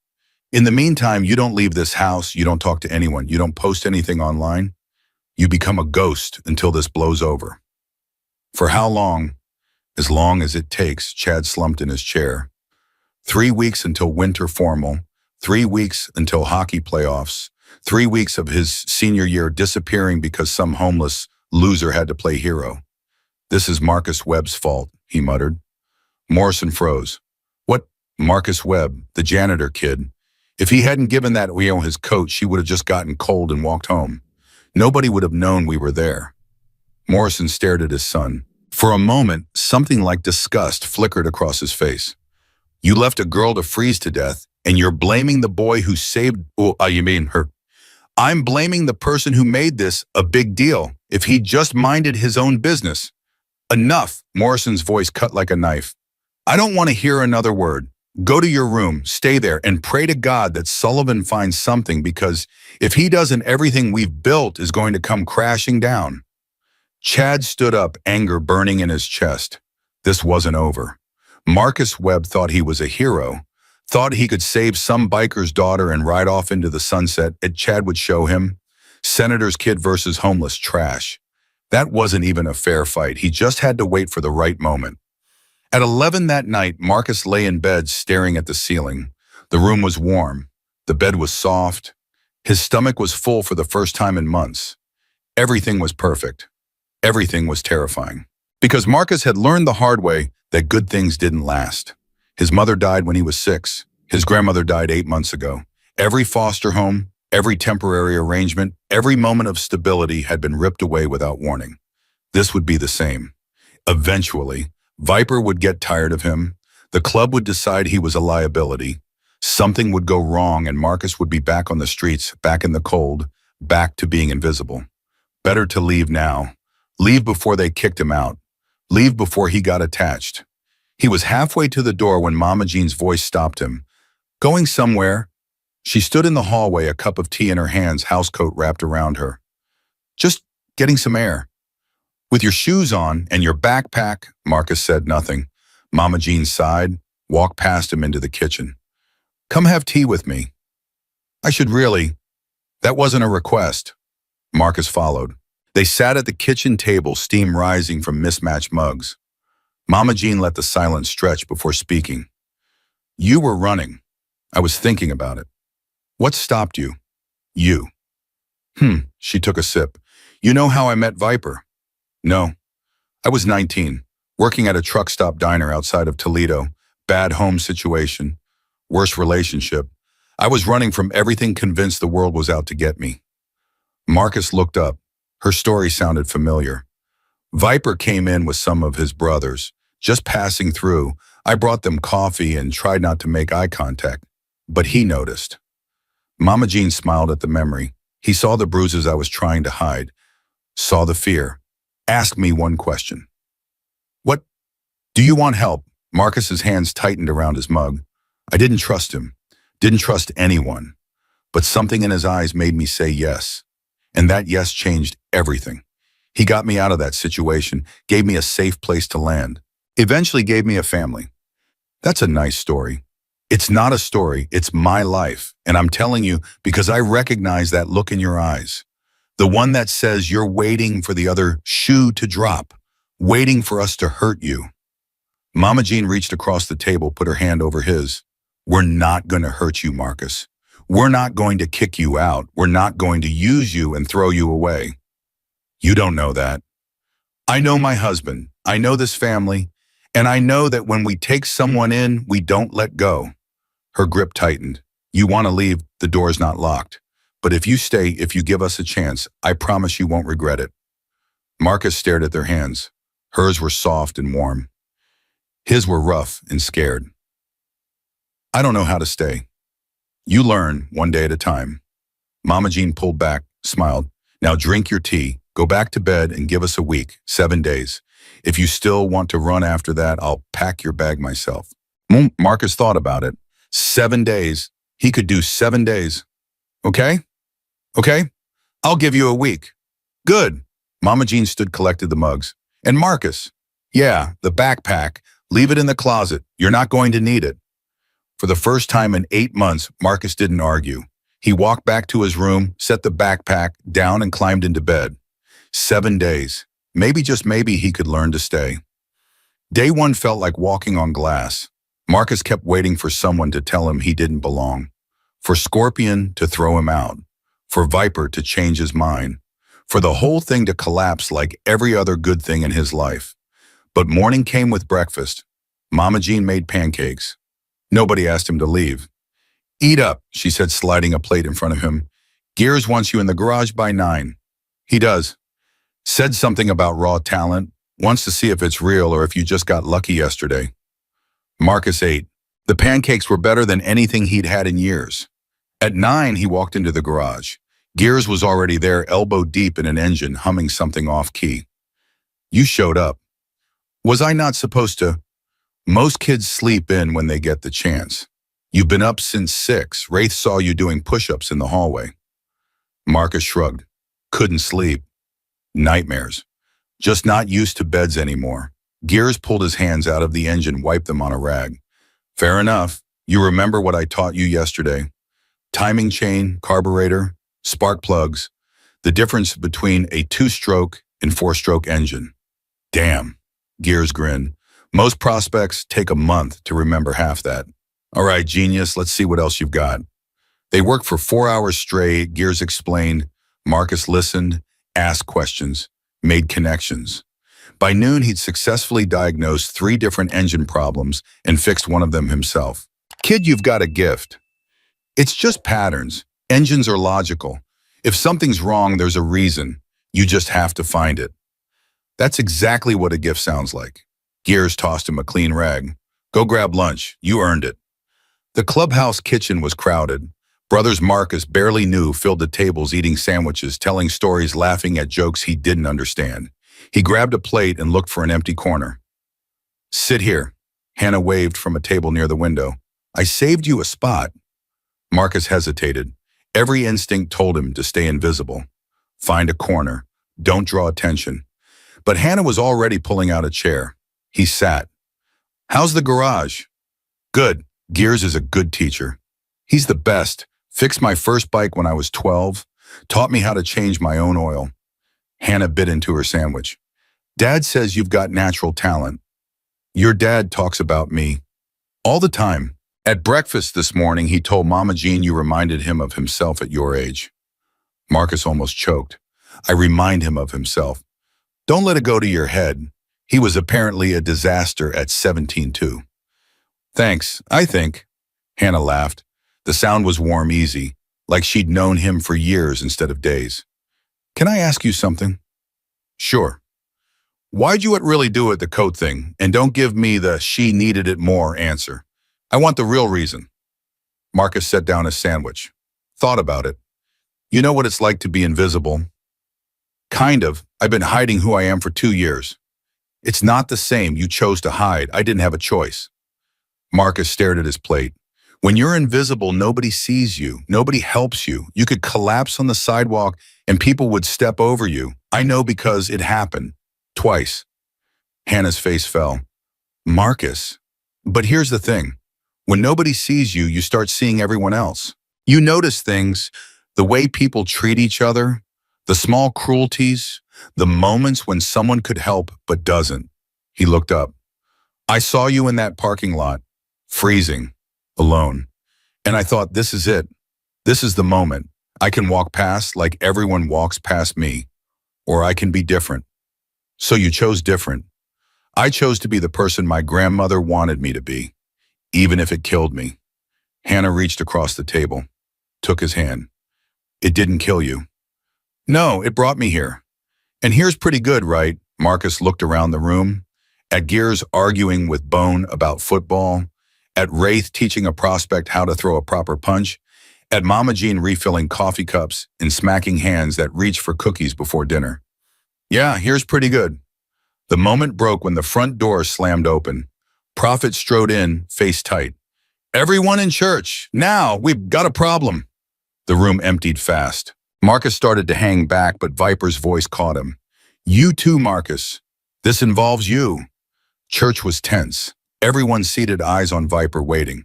[SPEAKER 1] In the meantime, you don't leave this house. You don't talk to anyone. You don't post anything online. You become a ghost until this blows over. For how long? As long as it takes. Chad slumped in his chair. 3 weeks until winter formal. 3 weeks until hockey playoffs. 3 weeks of his senior year disappearing because some homeless loser had to play hero. This is Marcus Webb's fault, he muttered. Morrison froze. What? Marcus Webb, the janitor kid. If he hadn't given that wheel his coat, she would have just gotten cold and walked home. Nobody would have known we were there. Morrison stared at his son. For a moment, something like disgust flickered across his face. You left a girl to freeze to death, and you're blaming the boy who saved... you mean her. I'm blaming the person who made this a big deal. If he just minded his own business. Enough, Morrison's voice cut like a knife. I don't want to hear another word. Go to your room, stay there, and pray to God that Sullivan finds something, because if he doesn't, everything we've built is going to come crashing down. Chad stood up, anger burning in his chest. This wasn't over. Marcus Webb thought he was a hero, thought he could save some biker's daughter and ride off into the sunset, and Chad would show him. Senator's kid versus homeless trash. That wasn't even a fair fight. He just had to wait for the right moment. At 11 that night, Marcus lay in bed staring at the ceiling. The room was warm. The bed was soft. His stomach was full for the first time in months. Everything was perfect. Everything was terrifying. Because Marcus had learned the hard way that good things didn't last. His mother died when he was 6. His grandmother died 8 months ago. Every foster home, every temporary arrangement, every moment of stability had been ripped away without warning. This would be the same. Eventually, Viper would get tired of him. The club would decide he was a liability. Something would go wrong and Marcus would be back on the streets, back in the cold, back to being invisible. Better to leave now. Leave before they kicked him out. Leave before he got attached. He was halfway to the door when Mama Jean's voice stopped him. Going somewhere? She stood in the hallway, a cup of tea in her hands, housecoat wrapped around her. Just getting some air. With your shoes on and your backpack, Marcus said nothing. Mama Jean sighed, walked past him into the kitchen. Come have tea with me. I should really. That wasn't a request. Marcus followed. They sat at the kitchen table, steam rising from mismatched mugs. Mama Jean let the silence stretch before speaking. You were running. I was thinking about it. What stopped you? You. She took a sip. You know how I met Viper? No. I was 19, working at a truck stop diner outside of Toledo. Bad home situation. Worse relationship. I was running from everything, convinced the world was out to get me. Marcus looked up. Her story sounded familiar. Viper came in with some of his brothers. Just passing through, I brought them coffee and tried not to make eye contact. But he noticed. Mama Jean smiled at the memory. He saw the bruises I was trying to hide. Saw the fear. Asked me one question. What? Do you want help? Marcus's hands tightened around his mug. I didn't trust him. Didn't trust anyone. But something in his eyes made me say yes. And that yes changed everything. He got me out of that situation, gave me a safe place to land. Eventually gave me a family. That's a nice story. It's not a story, it's my life. And I'm telling you because I recognize that look in your eyes. The one that says you're waiting for the other shoe to drop, waiting for us to hurt you. Mama Jean reached across the table, put her hand over his. We're not going to hurt you, Marcus. We're not going to kick you out. We're not going to use you and throw you away. You don't know that. I know my husband. I know this family. And I know that when we take someone in, we don't let go. Her grip tightened. You want to leave, the door's not locked. But if you stay, if you give us a chance, I promise you won't regret it. Marcus stared at their hands. Hers were soft and warm. His were rough and scared. I don't know how to stay. You learn one day at a time. Mama Jean pulled back, smiled. Now drink your tea, go back to bed and give us a week, 7 days. If you still want to run after that, I'll pack your bag myself. Marcus thought about it. 7 days. He could do 7 days. Okay? Okay? I'll give you a week. Good. Mama Jean stood, collected the mugs. And Marcus? Yeah, the backpack. Leave it in the closet. You're not going to need it. For the first time in 8 months, Marcus didn't argue. He walked back to his room, set the backpack down and climbed into bed. 7 days. Maybe, just maybe, he could learn to stay. Day 1 felt like walking on glass. Marcus kept waiting for someone to tell him he didn't belong. For Scorpion to throw him out. For Viper to change his mind. For the whole thing to collapse like every other good thing in his life. But morning came with breakfast. Mama Jean made pancakes. Nobody asked him to leave. Eat up, she said, sliding a plate in front of him. Gears wants you in the garage by 9. He does. Said something about raw talent. Wants to see if it's real or if you just got lucky yesterday. Marcus ate. The pancakes were better than anything he'd had in years. At 9, he walked into the garage. Gears was already there, elbow deep in an engine, humming something off-key. You showed up. Was I not supposed to? Most kids sleep in when they get the chance. You've been up since 6. Wraith saw you doing push-ups in the hallway. Marcus shrugged. Couldn't sleep. Nightmares. Just not used to beds anymore. Gears pulled his hands out of the engine, wiped them on a rag. Fair enough. You remember what I taught you yesterday. Timing chain, carburetor, spark plugs. The difference between a 2-stroke and 4-stroke engine. Damn. Gears grinned. Most prospects take a month to remember half that. All right, genius, let's see what else you've got. They worked for 4 hours straight, Gears explained. Marcus listened, asked questions, made connections. By noon, he'd successfully diagnosed 3 different engine problems and fixed one of them himself. Kid, you've got a gift. It's just patterns. Engines are logical. If something's wrong, there's a reason. You just have to find it. That's exactly what a gift sounds like. Gears tossed him a clean rag. Go grab lunch. You earned it. The clubhouse kitchen was crowded. Brothers Marcus, barely knew, filled the tables eating sandwiches, telling stories, laughing at jokes he didn't understand. He grabbed a plate and looked for an empty corner. Sit here. Hannah waved from a table near the window. I saved you a spot. Marcus hesitated. Every instinct told him to stay invisible. Find a corner. Don't draw attention. But Hannah was already pulling out a chair. He sat. How's the garage? Good. Gears is a good teacher. He's the best. Fixed my first bike when I was 12. Taught me how to change my own oil. Hannah bit into her sandwich. Dad says you've got natural talent. Your dad talks about me. All the time. At breakfast this morning, he told Mama Jean you reminded him of himself at your age. Marcus almost choked. I remind him of himself. Don't let it go to your head. He was apparently a disaster at 17 too. Thanks, I think. Hannah laughed. The sound was warm, easy, like she'd known him for years instead of days. Can I ask you something? Sure. Why'd you really do it, the coat thing, and don't give me the she needed it more answer? I want the real reason. Marcus set down his sandwich. Thought about it. You know what it's like to be invisible? Kind of. I've been hiding who I am for 2 years. It's not the same. You chose to hide. I didn't have a choice. Marcus stared at his plate. When you're invisible, nobody sees you. Nobody helps you. You could collapse on the sidewalk and people would step over you. I know because it happened. Twice. Hannah's face fell. Marcus. But here's the thing. When nobody sees you, you start seeing everyone else. You notice things, the way people treat each other, the small cruelties, the moments when someone could help but doesn't. He looked up. I saw you in that parking lot, freezing, alone. And I thought, this is it. This is the moment. I can walk past like everyone walks past me. Or I can be different. So you chose different. I chose to be the person my grandmother wanted me to be, even if it killed me. Hannah reached across the table, took his hand. It didn't kill you. No, it brought me here. And here's pretty good, right? Marcus looked around the room, at Gears arguing with Bone about football, at Wraith teaching a prospect how to throw a proper punch, at Mama Jean refilling coffee cups and smacking hands that reached for cookies before dinner. Yeah, here's pretty good. The moment broke when the front door slammed open. Prophet strode in, face tight. Everyone in church, now, we've got a problem. The room emptied fast. Marcus started to hang back, but Viper's voice caught him. You too, Marcus. This involves you. Church was tense. Everyone seated, eyes on Viper, waiting.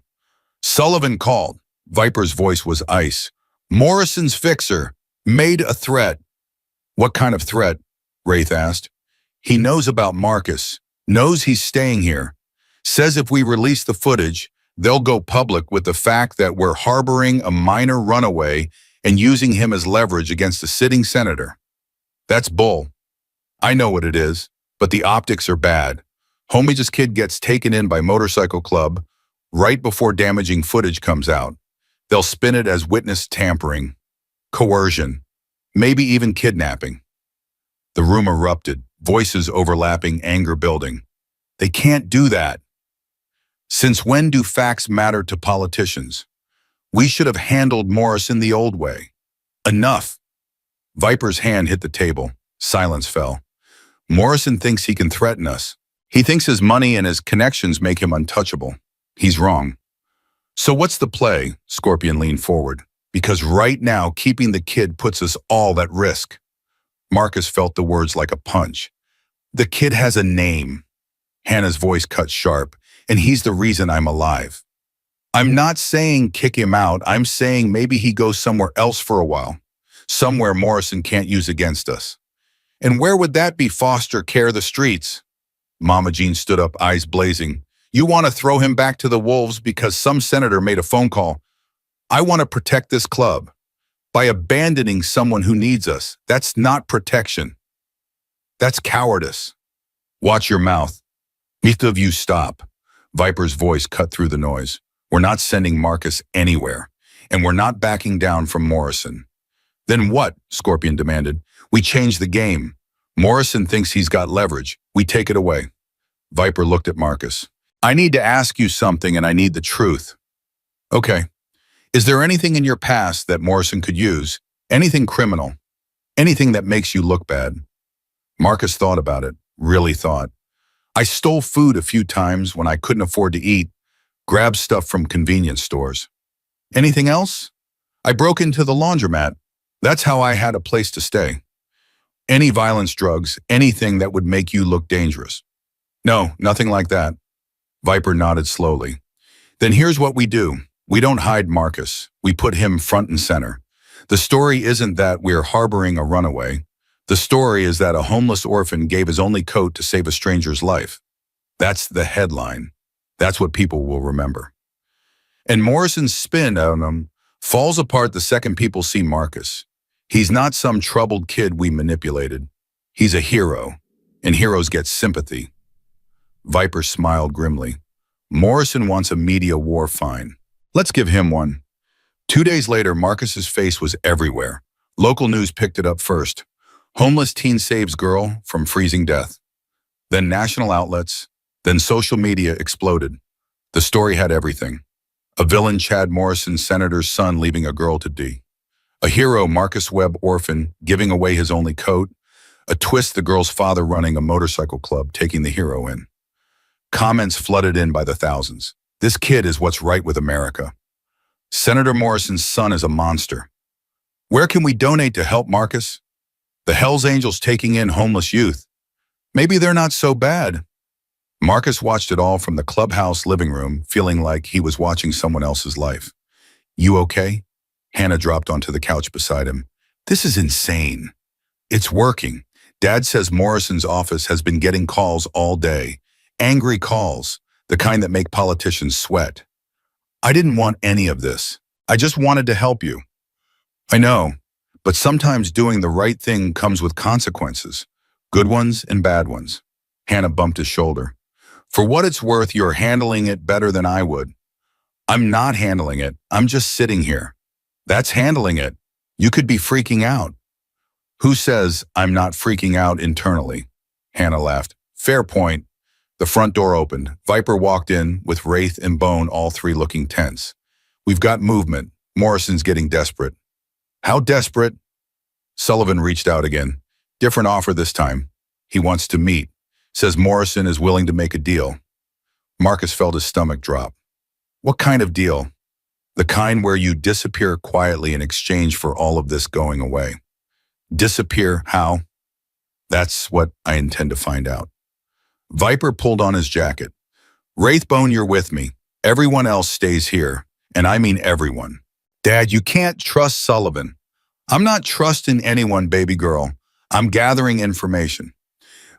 [SPEAKER 1] Sullivan called. Viper's voice was ice. Morrison's fixer made a threat. What kind of threat? Wraith asked. He knows about Marcus, knows he's staying here. Says if we release the footage, they'll go public with the fact that we're harboring a minor runaway and using him as leverage against a sitting senator. That's bull. I know what it is, but the optics are bad. Homie's kid gets taken in by motorcycle club right before damaging footage comes out. They'll spin it as witness tampering, coercion, maybe even kidnapping. The room erupted, voices overlapping, anger building. They can't do that. Since when do facts matter to politicians? We should have handled Morrison the old way. Enough. Viper's hand hit the table. Silence fell. Morrison thinks he can threaten us. He thinks his money and his connections make him untouchable. He's wrong. So what's the play? Scorpion leaned forward. Because right now, keeping the kid puts us all at risk. Marcus felt the words like a punch. The kid has a name. Hannah's voice cut sharp, and he's the reason I'm alive. I'm not saying kick him out. I'm saying maybe he goes somewhere else for a while. Somewhere Morrison can't use against us. And where would that be? Foster care the streets. Mama Jean stood up, eyes blazing. You want to throw him back to the wolves because some senator made a phone call. I want to protect this club. By abandoning someone who needs us, that's not protection. That's cowardice. Watch your mouth. Neither of you stop. Viper's voice cut through the noise. We're not sending Marcus anywhere. and we're not backing down from Morrison. Then what? Scorpion demanded. We change the game. Morrison thinks he's got leverage. We take it away. Viper looked at Marcus. I need to ask you something and I need the truth. Okay. Is there anything in your past that Morrison could use? Anything criminal? Anything that makes you look bad? Marcus thought about it, really thought. I stole food a few times when I couldn't afford to eat, grabbed stuff from convenience stores. Anything else? I broke into the laundromat. That's how I had a place to stay. Any violence, drugs, anything that would make you look dangerous. No, nothing like that. Viper nodded slowly. Then here's what we do. We don't hide Marcus. We put him front and center. The story isn't that we're harboring a runaway. The story is that a homeless orphan gave his only coat to save a stranger's life. That's the headline. That's what people will remember. And Morrison's spin on him falls apart the second people see Marcus. He's not some troubled kid we manipulated. He's a hero, and heroes get sympathy. Viper smiled grimly. Morrison wants a media war fine. Let's give him one. 2 days later, Marcus's face was everywhere. Local news picked it up first. Homeless teen saves girl from freezing death. Then national outlets, then social media exploded. The story had everything. A villain, Chad Morrison, senator's son, leaving a girl to die. A hero, Marcus Webb, orphan, giving away his only coat. A twist, the girl's father running a motorcycle club, taking the hero in. Comments flooded in by the thousands. This kid is what's right with America. Senator Morrison's son is a monster. Where can we donate to help Marcus? The Hells Angels taking in homeless youth. Maybe they're not so bad. Marcus watched it all from the clubhouse living room, feeling like he was watching someone else's life. You okay? Hannah dropped onto the couch beside him. This is insane. It's working. Dad says Morrison's office has been getting calls all day. Angry calls, the kind that make politicians sweat. I didn't want any of this. I just wanted to help you. I know, but sometimes doing the right thing comes with consequences. Good ones and bad ones. Hannah bumped his shoulder. For what it's worth, you're handling it better than I would. I'm not handling it. I'm just sitting here. That's handling it. You could be freaking out. Who says I'm not freaking out internally? Hannah laughed. Fair point. The front door opened. Viper walked in with Wraith and Bone, all three looking tense. We've got movement. Morrison's getting desperate. How desperate? Sullivan reached out again. Different offer this time. He wants to meet. Says Morrison is willing to make a deal. Marcus felt his stomach drop. What kind of deal? The kind where you disappear quietly in exchange for all of this going away. Disappear how? That's what I intend to find out. Viper pulled on his jacket. Wraithbone, you're with me. Everyone else stays here. And I mean everyone. Dad, you can't trust Sullivan. I'm not trusting anyone, baby girl. I'm gathering information.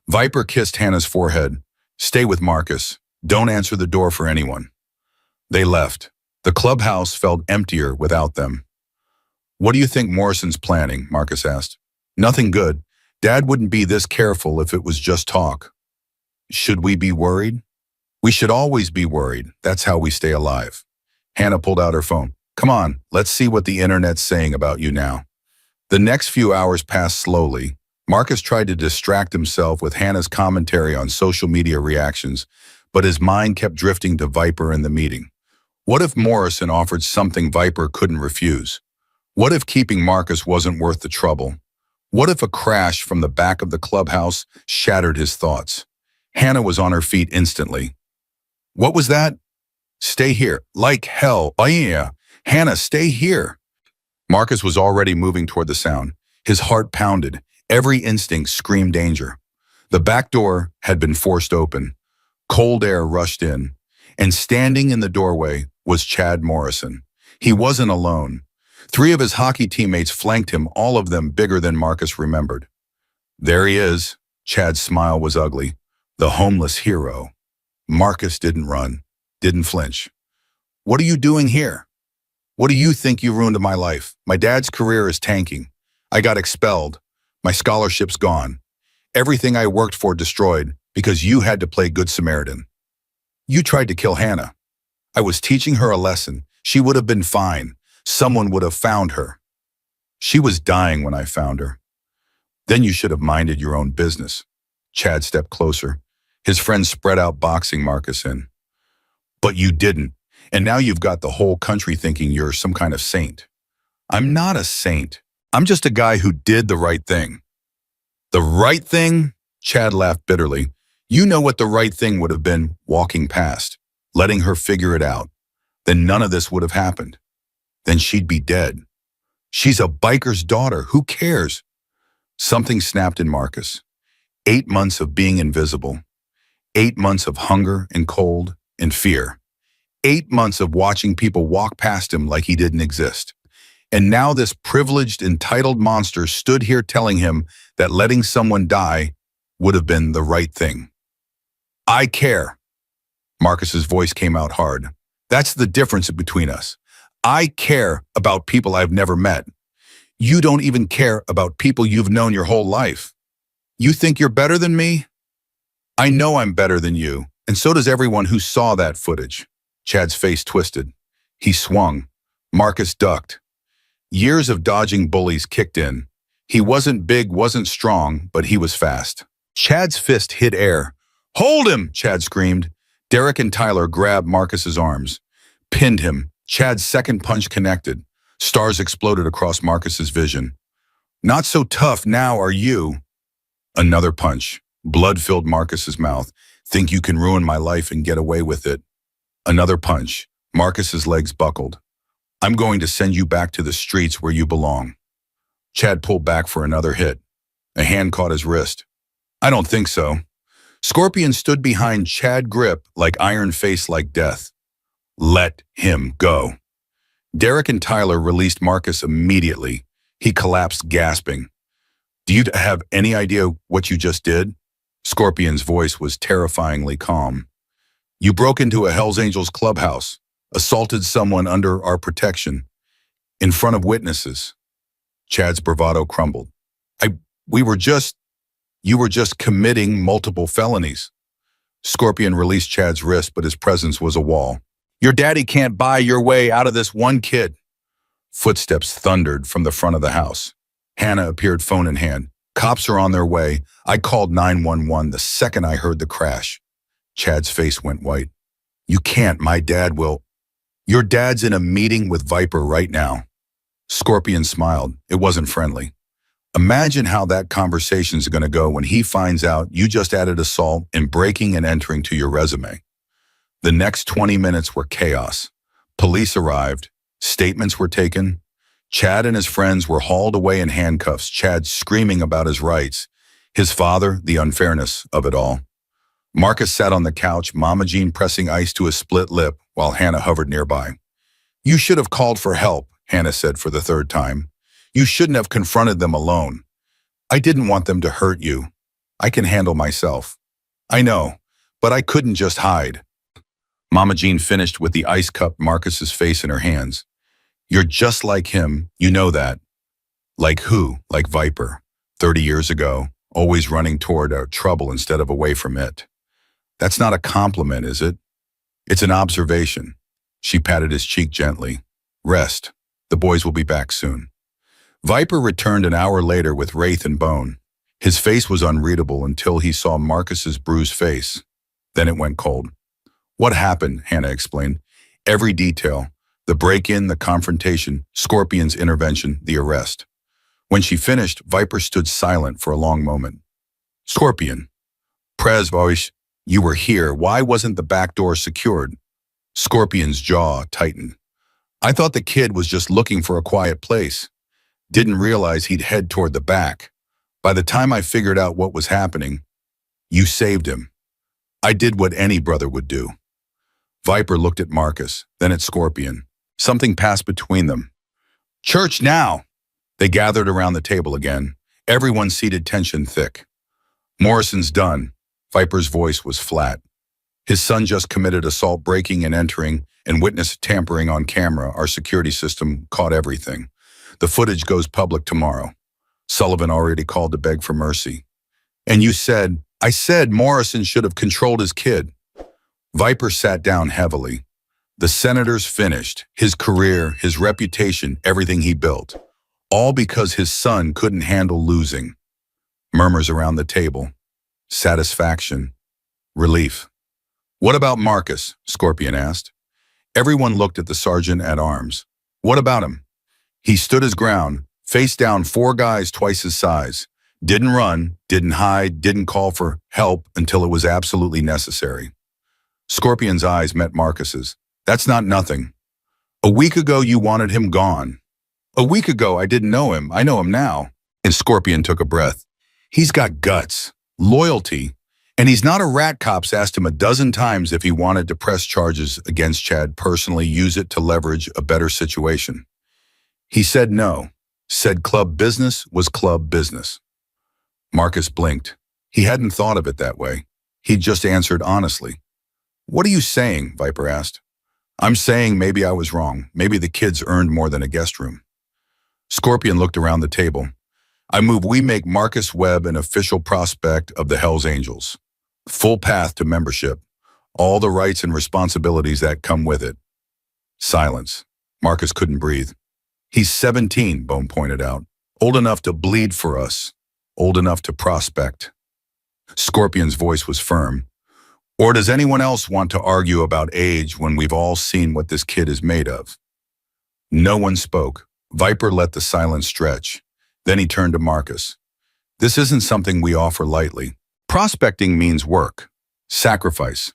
[SPEAKER 1] Viper kissed Hannah's forehead. Stay with Marcus. Don't answer the door for anyone. They left. The clubhouse felt emptier without them. What do you think Morrison's planning? Marcus asked. Nothing good. Dad wouldn't be this careful if it was just talk. Should we be worried? We should always be worried. That's how we stay alive. Hannah pulled out her phone. Come on, let's see what the internet's saying about you now. The next few hours passed slowly. Marcus tried to distract himself with Hannah's commentary on social media reactions, but his mind kept drifting to Viper and the meeting. What if Morrison offered something Viper couldn't refuse? What if keeping Marcus wasn't worth the trouble? What if a crash from the back of the clubhouse shattered his thoughts? Hannah was on her feet instantly. What was that? Stay here. Like hell. Oh yeah. Hannah, stay here. Marcus was already moving toward the sound. His heart pounded. Every instinct screamed danger. The back door had been forced open. Cold air rushed in. And standing in the doorway was Chad Morrison. He wasn't alone. 3 of his hockey teammates flanked him, all of them bigger than Marcus remembered. There he is. Chad's smile was ugly. The homeless hero. Marcus didn't run, didn't flinch. What are you doing here? What do you think you ruined my life? My dad's career is tanking. I got expelled. My scholarship's gone. Everything I worked for destroyed because you had to play Good Samaritan. You tried to kill Hannah. I was teaching her a lesson. She would have been fine. Someone would have found her. She was dying when I found her. Then you should have minded your own business. Chad stepped closer. His friend spread out boxing Marcus in. But you didn't. And now you've got the whole country thinking you're some kind of saint. I'm not a saint. I'm just a guy who did the right thing. The right thing? Chad laughed bitterly. You know what the right thing would have been, walking past, letting her figure it out. Then none of this would have happened. Then she'd be dead. She's a biker's daughter. Who cares? Something snapped in Marcus. 8 months of being invisible. 8 months of hunger and cold and fear. 8 months of watching people walk past him like he didn't exist. And now this privileged, entitled monster stood here telling him that letting someone die would have been the right thing. I care. Marcus's voice came out hard. That's the difference between us. I care about people I've never met. You don't even care about people you've known your whole life. You think you're better than me? I know I'm better than you, and so does everyone who saw that footage. Chad's face twisted. He swung. Marcus ducked. Years of dodging bullies kicked in. He wasn't big, wasn't strong, but he was fast. Chad's fist hit air. Hold him, Chad screamed. Derek and Tyler grabbed Marcus's arms, pinned him. Chad's second punch connected. Stars exploded across Marcus's vision. Not so tough now, are you? Another punch. Blood filled Marcus's mouth. Think you can ruin my life and get away with it. Another punch. Marcus's legs buckled. I'm going to send you back to the streets where you belong. Chad pulled back for another hit. A hand caught his wrist. I don't think so. Scorpion stood behind Chad, grip like iron, face like death. Let him go. Derek and Tyler released Marcus immediately. He collapsed, gasping. Do you have any idea what you just did? Scorpion's voice was terrifyingly calm. You broke into a Hells Angels clubhouse, assaulted someone under our protection, in front of witnesses. Chad's bravado crumbled. You were just committing multiple felonies. Scorpion released Chad's wrist, but his presence was a wall. Your daddy can't buy your way out of this, one kid. Footsteps thundered from the front of the house. Hannah appeared, phone in hand. Cops are on their way. I called 911 the second I heard the crash. Chad's face went white. You can't, my dad will. Your dad's in a meeting with Viper right now. Scorpion smiled. It wasn't friendly. Imagine how that conversation's going to go when he finds out you just added assault and breaking and entering to your resume. The next 20 minutes were chaos. Police arrived. Statements were taken. Chad and his friends were hauled away in handcuffs, Chad screaming about his rights, his father, the unfairness of it all. Marcus sat on the couch, Mama Jean pressing ice to his split lip while Hannah hovered nearby. You should have called for help, Hannah said for the third time. You shouldn't have confronted them alone. I didn't want them to hurt you. I can handle myself. I know, but I couldn't just hide. Mama Jean finished with the ice cup Marcus's face in her hands. You're just like him, you know that. Like who? Like Viper. 30 years ago, always running toward our trouble instead of away from it. That's not a compliment, is it? It's an observation. She patted his cheek gently. Rest. The boys will be back soon. Viper returned an hour later with Wraith and Bone. His face was unreadable until he saw Marcus's bruised face. Then it went cold. What happened? Hannah explained. Every detail. The break-in, the confrontation, Scorpion's intervention, the arrest. When she finished, Viper stood silent for a long moment. Scorpion. Prez, voice, you were here. Why wasn't the back door secured? Scorpion's jaw tightened. I thought the kid was just looking for a quiet place. Didn't realize he'd head toward the back. By the time I figured out what was happening, you saved him. I did what any brother would do. Viper looked at Marcus, then at Scorpion. Something passed between them. Church now! They gathered around the table again. Everyone seated, tension thick. Morrison's done. Viper's voice was flat. His son just committed assault, breaking and entering, and witness tampering on camera. Our security system caught everything. The footage goes public tomorrow. Sullivan already called to beg for mercy. And you said, I said Morrison should have controlled his kid. Viper sat down heavily. The senator's finished, his career, his reputation, everything he built. All because his son couldn't handle losing. Murmurs around the table. Satisfaction. Relief. What about Marcus? Scorpion asked. Everyone looked at the sergeant at arms. What about him? He stood his ground, faced down 4 guys twice his size. Didn't run, didn't hide, didn't call for help until it was absolutely necessary. Scorpion's eyes met Marcus's. That's not nothing. A week ago you wanted him gone. A week ago I didn't know him, I know him now. And Scorpion took a breath. He's got guts, loyalty, and he's not a rat. Cops asked him a dozen times if he wanted to press charges against Chad personally, use it to leverage a better situation. He said no, said club business was club business. Marcus blinked. He hadn't thought of it that way. He just answered honestly. What are you saying? Viper asked. I'm saying maybe I was wrong. Maybe the kids earned more than a guest room. Scorpion looked around the table. I move we make Marcus Webb an official prospect of the Hells Angels. Full path to membership. All the rights and responsibilities that come with it. Silence. Marcus couldn't breathe. He's 17, Bone pointed out. Old enough to bleed for us. Old enough to prospect. Scorpion's voice was firm. Or does anyone else want to argue about age when we've all seen what this kid is made of? No one spoke. Viper let the silence stretch. Then he turned to Marcus. This isn't something we offer lightly. Prospecting means work, sacrifice,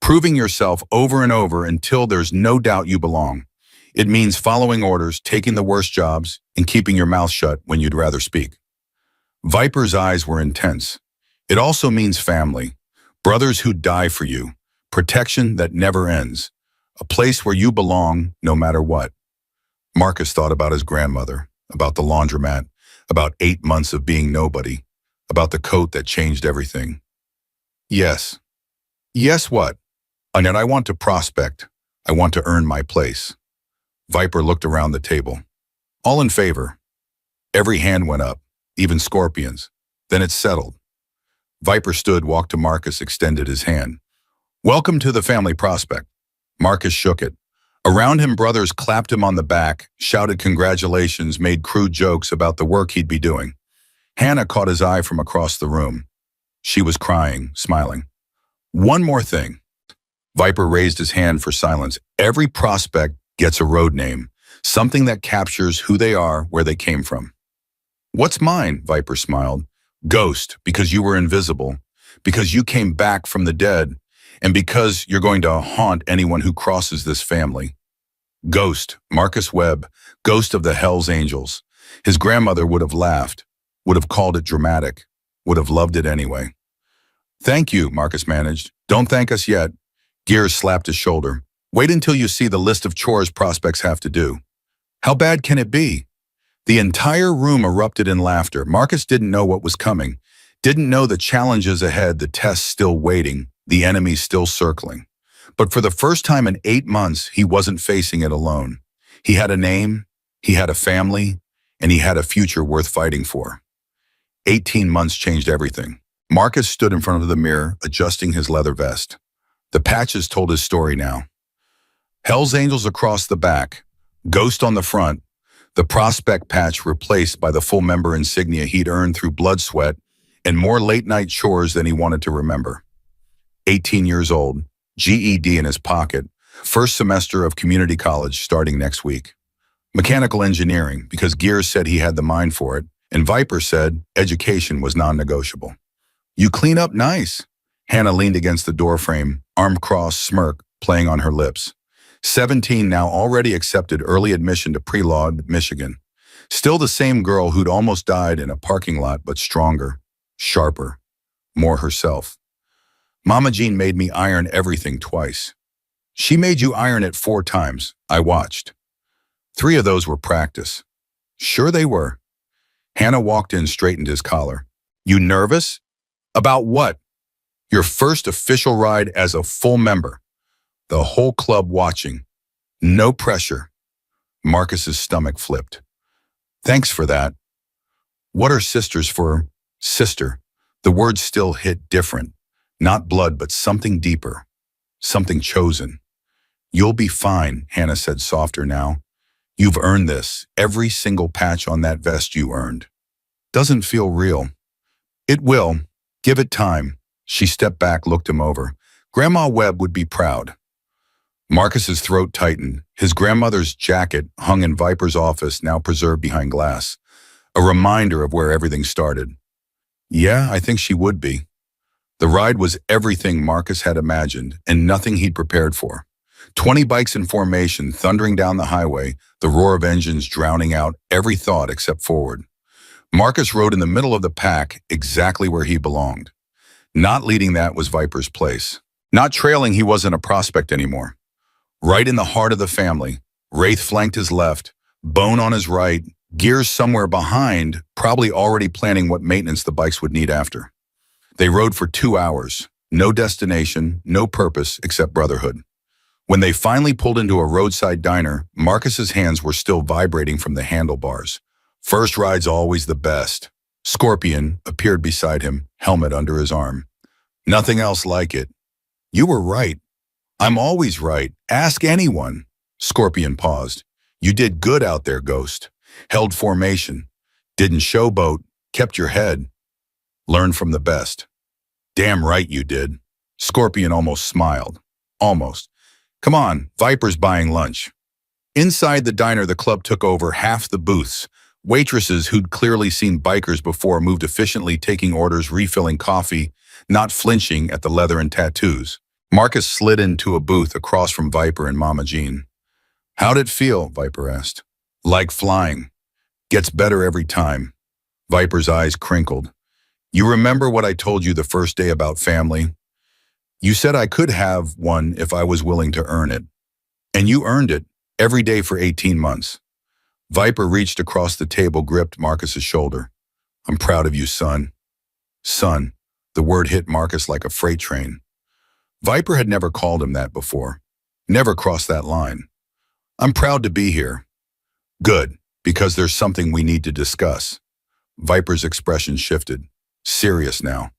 [SPEAKER 1] proving yourself over and over until there's no doubt you belong. It means following orders, taking the worst jobs, and keeping your mouth shut when you'd rather speak. Viper's eyes were intense. It also means family. Brothers who die for you, protection that never ends, a place where you belong no matter what. Marcus thought about his grandmother, about the laundromat, about 8 months of being nobody, about the coat that changed everything. Yes. Yes what? And I want to prospect. I want to earn my place. Viper looked around the table. All in favor. Every hand went up, even Scorpion's. Then it settled. Viper stood, walked to Marcus, extended his hand. Welcome to the family prospect. Marcus shook it. Around him, brothers clapped him on the back, shouted congratulations, made crude jokes about the work he'd be doing. Hannah caught his eye from across the room. She was crying, smiling. One more thing. Viper raised his hand for silence. Every prospect gets a road name, something that captures who they are, where they came from. What's mine? Viper smiled. Ghost, because you were invisible, because you came back from the dead, and because you're going to haunt anyone who crosses this family. Ghost, Marcus Webb, ghost of the Hells Angels. His grandmother would have laughed, would have called it dramatic, would have loved it anyway. Thank you, Marcus managed. Don't thank us yet. Gears slapped his shoulder. Wait until you see the list of chores prospects have to do. How bad can it be? The entire room erupted in laughter. Marcus didn't know what was coming, didn't know the challenges ahead, the tests still waiting, the enemies still circling. But for the first time in 8 months, he wasn't facing it alone. He had a name, he had a family, and he had a future worth fighting for. 18 months changed everything. Marcus stood in front of the mirror, adjusting his leather vest. The patches told his story now. Hells Angels across the back, Ghost on the front, the prospect patch replaced by the full member insignia he'd earned through blood, sweat, and more late-night chores than he wanted to remember. 18 years old, GED in his pocket, first semester of community college starting next week. Mechanical engineering, because Gears said he had the mind for it, and Viper said education was non-negotiable. You clean up nice. Hannah leaned against the doorframe, arm crossed, smirk playing on her lips. 17 now, already accepted early admission to pre-law Michigan. Still the same girl who'd almost died in a parking lot, but stronger, sharper, more herself. Mama Jean made me iron everything twice. She made you iron it 4 times. I watched. 3 of those were practice. Sure they were. Hannah walked in, straightened his collar. You nervous? About what? Your first official ride as a full member. The whole club watching. No pressure. Marcus's stomach flipped. Thanks for that. What are sisters for? Sister. The word still hit different. Not blood, but something deeper. Something chosen. You'll be fine, Hannah said softer now. You've earned this. Every single patch on that vest you earned. Doesn't feel real. It will. Give it time. She stepped back, looked him over. Grandma Webb would be proud. Marcus's throat tightened. His grandmother's jacket hung in Viper's office, now preserved behind glass. A reminder of where everything started. Yeah, I think she would be. The ride was everything Marcus had imagined, and nothing he'd prepared for. 20 bikes in formation, thundering down the highway, the roar of engines drowning out every thought except forward. Marcus rode in the middle of the pack, exactly where he belonged. Not leading, that was Viper's place. Not trailing, he wasn't a prospect anymore. Right in the heart of the family, Wraith flanked his left, Bone on his right, Gears somewhere behind, probably already planning what maintenance the bikes would need after. They rode for 2 hours, no destination, no purpose except brotherhood. When they finally pulled into a roadside diner, Marcus's hands were still vibrating from the handlebars. First ride's always the best. Scorpion appeared beside him, helmet under his arm. Nothing else like it. You were right. I'm always right. Ask anyone. Scorpion paused. You did good out there, Ghost. Held formation. Didn't showboat. Kept your head. Learned from the best. Damn right you did. Scorpion almost smiled. Almost. Come on, Viper's buying lunch. Inside the diner, the club took over half the booths. Waitresses who'd clearly seen bikers before moved efficiently, taking orders, refilling coffee, not flinching at the leather and tattoos. Marcus slid into a booth across from Viper and Mama Jean. How'd it feel? Viper asked. Like flying. Gets better every time. Viper's eyes crinkled. You remember what I told you the first day about family? You said I could have one if I was willing to earn it. And you earned it every day for 18 months. Viper reached across the table, gripped Marcus's shoulder. I'm proud of you, son. Son. The word hit Marcus like a freight train. Viper had never called him that before. Never crossed that line. I'm proud to be here. Good, because there's something we need to discuss. Viper's expression shifted. Serious now.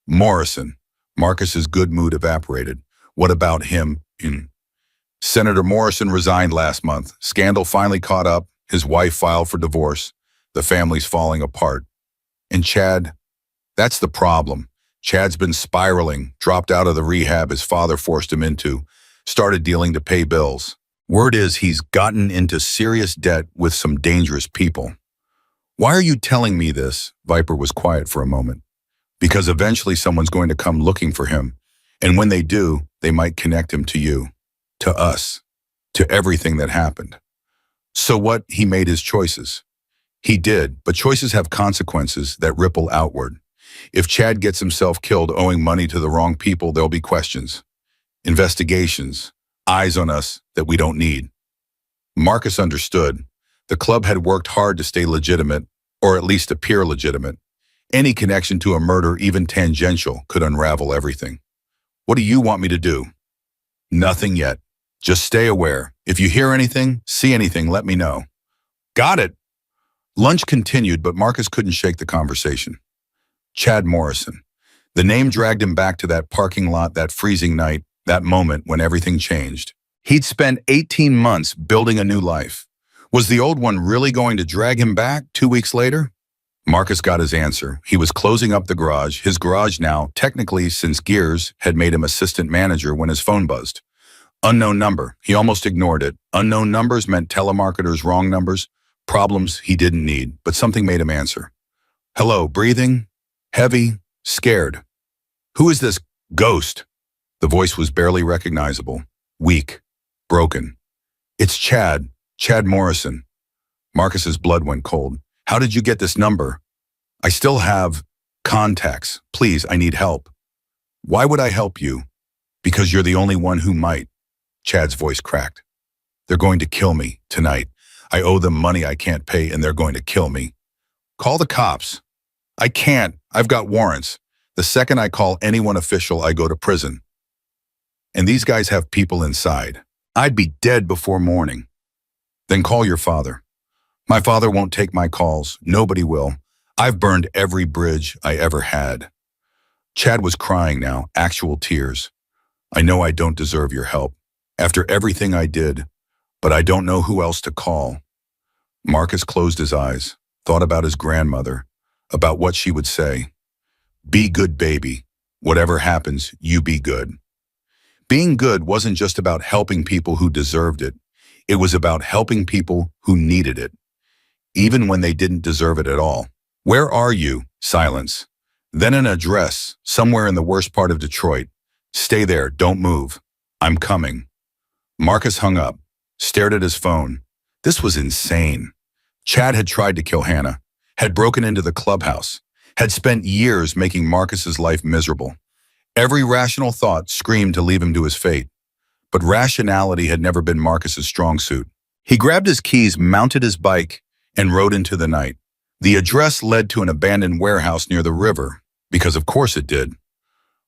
[SPEAKER 1] Morrison. Marcus's good mood evaporated. What about him? Senator Morrison resigned last month. Scandal finally caught up. His wife filed for divorce. The family's falling apart. And Chad? That's the problem. Chad's been spiraling, dropped out of the rehab his father forced him into, started dealing to pay bills. Word is he's gotten into serious debt with some dangerous people. Why are you telling me this? Viper was quiet for a moment. Because eventually someone's going to come looking for him, and when they do, they might connect him to you, to us, to everything that happened. So what? He made his choices. He did, but choices have consequences that ripple outward. If Chad gets himself killed owing money to the wrong people, there'll be questions, investigations, eyes on us that we don't need. Marcus understood. The club had worked hard to stay legitimate, or at least appear legitimate. Any connection to a murder, even tangential, could unravel everything. What do you want me to do? Nothing yet. Just stay aware. If you hear anything, see anything, let me know. Got it. Lunch continued, but Marcus couldn't shake the conversation. Chad Morrison. The name dragged him back to that parking lot, that freezing night, that moment when everything changed. He'd spent 18 months building a new life. Was the old one really going to drag him back 2 weeks later? Marcus got his answer. He was closing up the garage, his garage now, technically since Gears had made him assistant manager, when his phone buzzed. Unknown number. He almost ignored it. Unknown numbers meant telemarketers' wrong numbers, problems he didn't need, but something made him answer. Hello, breathing, heavy, scared. Who is this ghost? The voice was barely recognizable, weak, broken. It's Chad Morrison. Marcus's blood went cold. How did you get this number? I still have contacts. Please, I need help. Why would I help you? Because you're the only one who might. Chad's voice cracked. They're going to kill me tonight. I owe them money I can't pay, and they're going to kill me. Call the cops. I can't. I've got warrants. The second I call anyone official, I go to prison. And these guys have people inside. I'd be dead before morning. Then call your father. My father won't take my calls. Nobody will. I've burned every bridge I ever had. Chad was crying now, actual tears. I know I don't deserve your help. after everything I did, but I don't know who else to call. Marcus closed his eyes, thought about his grandmother, about what she would say. Be good, baby. Whatever happens, you be good. Being good wasn't just about helping people who deserved it. It was about helping people who needed it, even when they didn't deserve it at all. Where are you? Silence. Then an address, somewhere in the worst part of Detroit. Stay there, don't move. I'm coming. Marcus hung up, stared at his phone. This was insane. Chad had tried to kill Hannah, had broken into the clubhouse, had spent years making Marcus's life miserable. Every rational thought screamed to leave him to his fate. But rationality had never been Marcus's strong suit. He grabbed his keys, mounted his bike, and rode into the night. The address led to an abandoned warehouse near the river, because of course it did.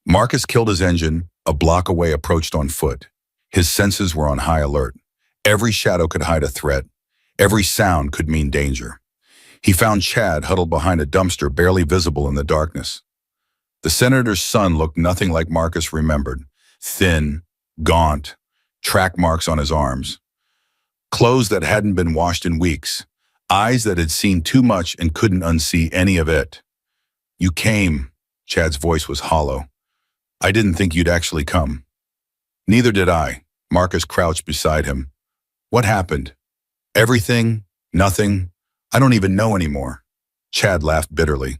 [SPEAKER 1] Marcus killed his engine, a block away approached on foot. His senses were on high alert. Every shadow could hide a threat. Every sound could mean danger. He found Chad huddled behind a dumpster, barely visible in the darkness. The senator's son looked nothing like Marcus remembered. Thin, gaunt, track marks on his arms. Clothes that hadn't been washed in weeks. Eyes that had seen too much and couldn't unsee any of it. You came. Chad's voice was hollow. I didn't think you'd actually come. Neither did I. Marcus crouched beside him. What happened? Everything? Nothing? I don't even know anymore. Chad laughed bitterly.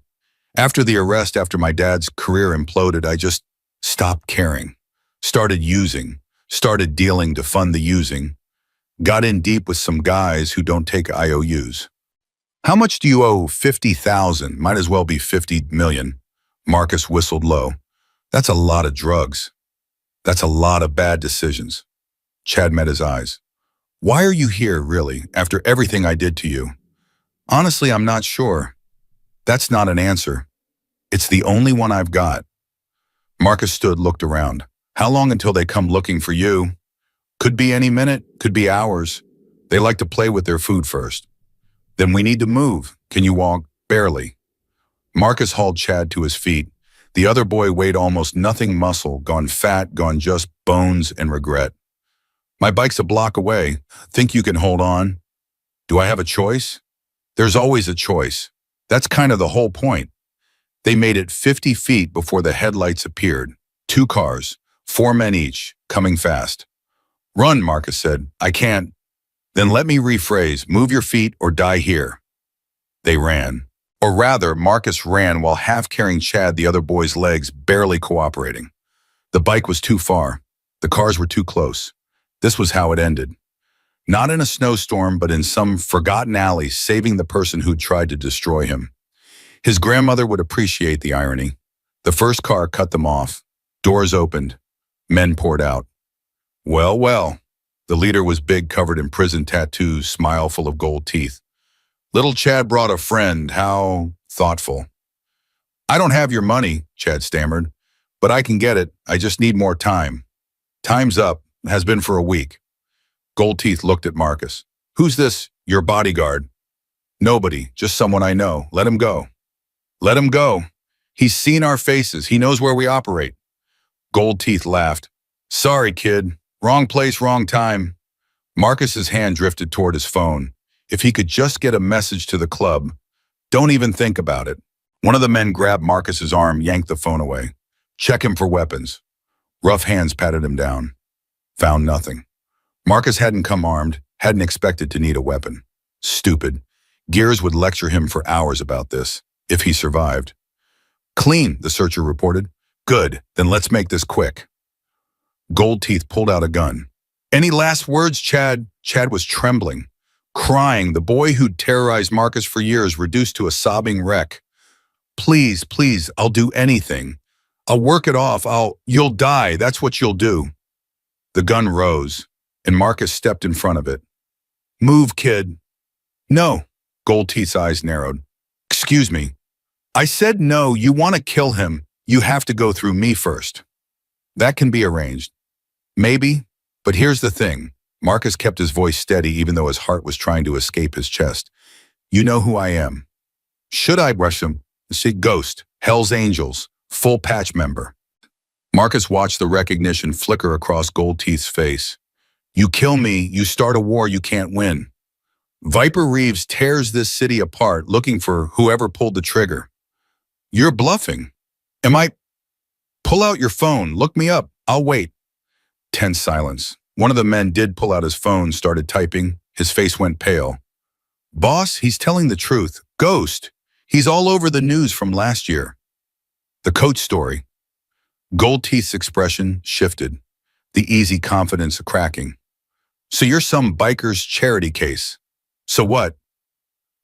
[SPEAKER 1] After the arrest, after my dad's career imploded, I just stopped caring. Started using. Started dealing to fund the using. Got in deep with some guys who don't take IOUs. How much do you owe? 50,000. Might as well be 50 million. Marcus whistled low. That's a lot of drugs. That's a lot of bad decisions. Chad met his eyes. Why are you here, really, after everything I did to you? Honestly, I'm not sure. That's not an answer. It's the only one I've got. Marcus stood, looked around. How long until they come looking for you? Could be any minute, could be hours. They like to play with their food first. Then we need to move. Can you walk? Barely. Marcus hauled Chad to his feet. The other boy weighed almost nothing muscle, gone fat, gone just bones and regret. My bike's a block away. Think you can hold on? Do I have a choice? There's always a choice. That's kind of the whole point. They made it 50 feet before the headlights appeared. 2 cars, 4 men each, coming fast. Run, Marcus said. I can't. Then let me rephrase, move your feet or die here. They ran. Or rather, Marcus ran while half carrying Chad, the other boy's legs, barely cooperating. The bike was too far. The cars were too close. This was how it ended. Not in a snowstorm, but in some forgotten alley, saving the person who'd tried to destroy him. His grandmother would appreciate the irony. The first car cut them off. Doors opened. Men poured out. Well, well. The leader was big, covered in prison tattoos, smile full of gold teeth. Little Chad brought a friend. How thoughtful. I don't have your money, Chad stammered, but I can get it. I just need more time. Time's up. Has been for a week. Gold Teeth looked at Marcus. Who's this? Your bodyguard? Nobody, just someone I know. Let him go. Let him go. He's seen our faces. He knows where we operate. Gold Teeth laughed. Sorry, kid. Wrong place, wrong time. Marcus's hand drifted toward his phone. If he could just get a message to the club. Don't even think about it. One of the men grabbed Marcus's arm, yanked the phone away. Check him for weapons. Rough hands patted him down. Found nothing. Marcus hadn't come armed, hadn't expected to need a weapon. Stupid. Gears would lecture him for hours about this, if he survived. Clean, the searcher reported. Good, then let's make this quick. Gold Teeth pulled out a gun. Any last words, Chad? Chad was trembling, crying, the boy who'd terrorized Marcus for years reduced to a sobbing wreck. Please, please, I'll do anything. I'll work it off. You'll die, that's what you'll do. The gun rose, and Marcus stepped in front of it. Move, kid. No. Gold Teeth's eyes narrowed. Excuse me. I said no. You want to kill him. You have to go through me first. That can be arranged. Maybe, but here's the thing. Marcus kept his voice steady even though his heart was trying to escape his chest. You know who I am. Should I brush him? See, Ghost, Hell's Angels, full patch member. Marcus watched the recognition flicker across Gold Teeth's face. You kill me, you start a war you can't win. Viper Reeves tears this city apart looking for whoever pulled the trigger. You're bluffing. Am I? Pull out your phone, look me up, I'll wait. Tense silence. One of the men did pull out his phone, started typing. His face went pale. Boss, he's telling the truth. Ghost. He's all over the news from last year. The coach story. Gold Teeth's expression shifted, the easy confidence cracking. So you're some biker's charity case. So what?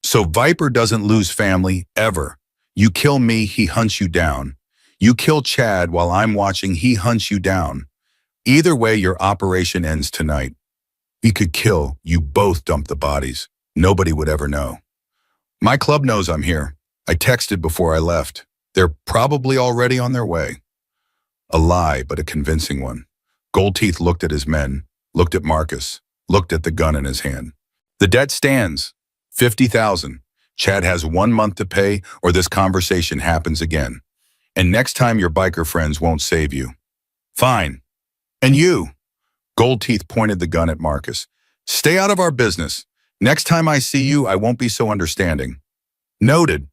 [SPEAKER 1] So Viper doesn't lose family, ever. You kill me, he hunts you down. You kill Chad while I'm watching, he hunts you down. Either way, your operation ends tonight. We could kill, you both dump the bodies. Nobody would ever know. My club knows I'm here. I texted before I left. They're probably already on their way. A lie, but a convincing one. Gold Teeth looked at his men, looked at Marcus, looked at the gun in his hand. The debt stands. 50,000. Chad has 1 month to pay or this conversation happens again. And next time your biker friends won't save you. Fine. And you? Gold Teeth pointed the gun at Marcus. Stay out of our business. Next time I see you, I won't be so understanding. Noted.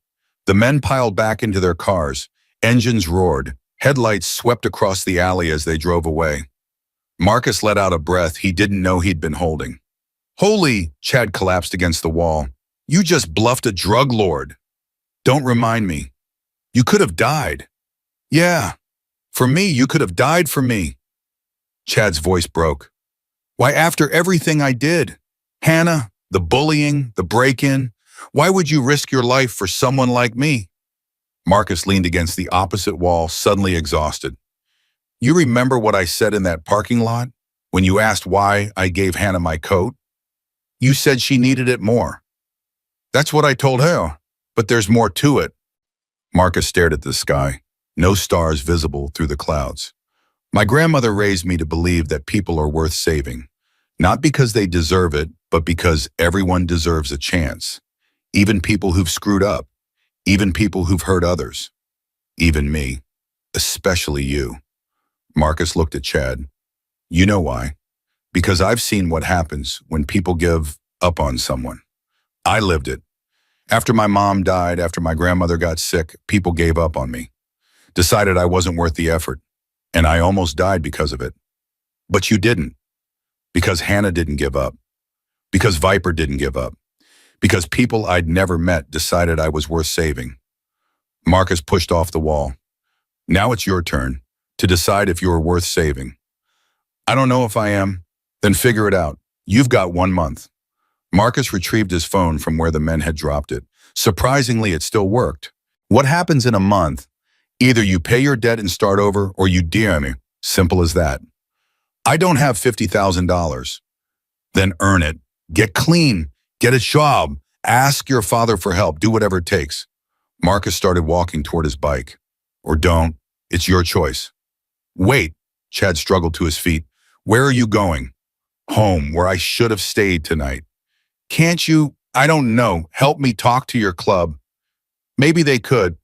[SPEAKER 1] The men piled back into their cars. Engines roared. Headlights swept across the alley as they drove away. Marcus let out a breath he didn't know he'd been holding. Holy, Chad collapsed against the wall. You just bluffed a drug lord. Don't remind me. You could have died. Yeah. For me, you could have died for me. Chad's voice broke. Why, after everything I did? Hannah, the bullying, the break-in, why would you risk your life for someone like me? Marcus leaned against the opposite wall, suddenly exhausted. You remember what I said in that parking lot when you asked why I gave Hannah my coat? You said she needed it more. That's what I told her, but there's more to it. Marcus stared at the sky, no stars visible through the clouds. My grandmother raised me to believe that people are worth saving, not because they deserve it, but because everyone deserves a chance. Even people who've screwed up, even people who've hurt others, even me, especially you. Marcus looked at Chad. You know why? Because I've seen what happens when people give up on someone. I lived it. After my mom died, after my grandmother got sick, people gave up on me, decided I wasn't worth the effort, and I almost died because of it. But you didn't, because Hannah didn't give up, because Viper didn't give up, because people I'd never met decided I was worth saving. Marcus pushed off the wall. Now it's your turn to decide if you're worth saving. I don't know if I am. Then figure it out. You've got 1 month. Marcus retrieved his phone from where the men had dropped it. Surprisingly, it still worked. What happens in a month? Either you pay your debt and start over, or you DM me. Simple as that. I don't have $50,000. Then earn it. Get clean. Get a job. Ask your father for help. Do whatever it takes. Marcus started walking toward his bike. Or don't. It's your choice. Wait. Chad struggled to his feet. Where are you going? Home, where I should have stayed tonight. Can't you, I don't know, help me talk to your club? Maybe they could.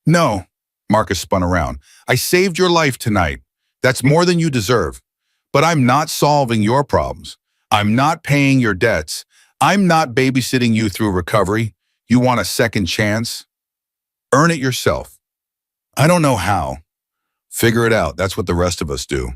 [SPEAKER 1] No. Marcus spun around. I saved your life tonight. That's more than you deserve. But I'm not solving your problems. I'm not paying your debts. I'm not babysitting you through recovery. You want a second chance? Earn it yourself. I don't know how. Figure it out. That's what the rest of us do.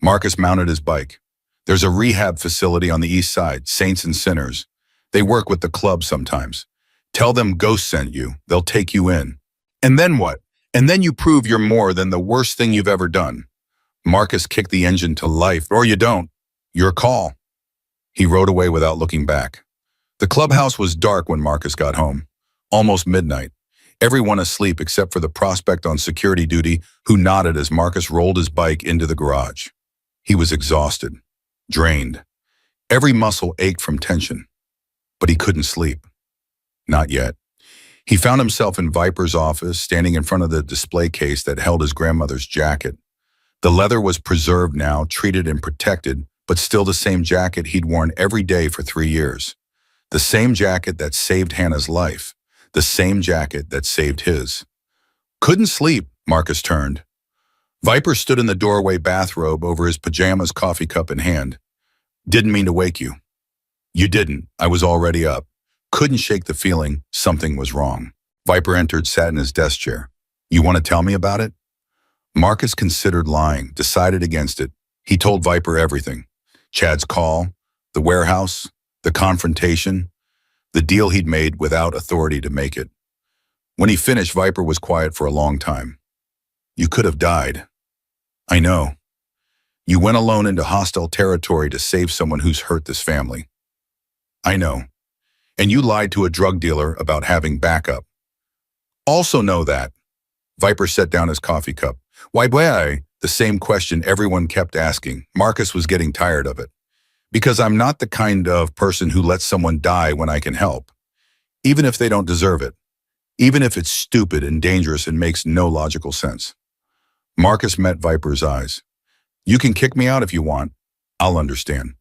[SPEAKER 1] Marcus mounted his bike. There's a rehab facility on the east side, Saints and Sinners. They work with the club sometimes. Tell them Ghost sent you. They'll take you in. And then what? And then you prove you're more than the worst thing you've ever done. Marcus kicked the engine to life, or you don't. Your call. He rode away without looking back. The clubhouse was dark when Marcus got home. Almost midnight. Everyone asleep except for the prospect on security duty who nodded as Marcus rolled his bike into the garage. He was exhausted, drained. Every muscle ached from tension. But he couldn't sleep. Not yet. He found himself in Viper's office, standing in front of the display case that held his grandmother's jacket. The leather was preserved now, treated and protected, but still the same jacket he'd worn every day for 3 years. The same jacket that saved Hannah's life. The same jacket that saved his. Couldn't sleep, Marcus turned. Viper stood in the doorway, bathrobe over his pajamas, coffee cup in hand. Didn't mean to wake you. You didn't. I was already up. Couldn't shake the feeling something was wrong. Viper entered, sat in his desk chair. You want to tell me about it? Marcus considered lying, decided against it. He told Viper everything. Chad's call, the warehouse, the confrontation, the deal he'd made without authority to make it. When he finished, Viper was quiet for a long time. You could have died. I know. You went alone into hostile territory to save someone who's hurt this family. I know. And you lied to a drug dealer about having backup. Also know that. Viper set down his coffee cup. Why? The same question everyone kept asking. Marcus was getting tired of it. Because I'm not the kind of person who lets someone die when I can help. Even if they don't deserve it. Even if it's stupid and dangerous and makes no logical sense. Marcus met Viper's eyes. You can kick me out if you want. I'll understand.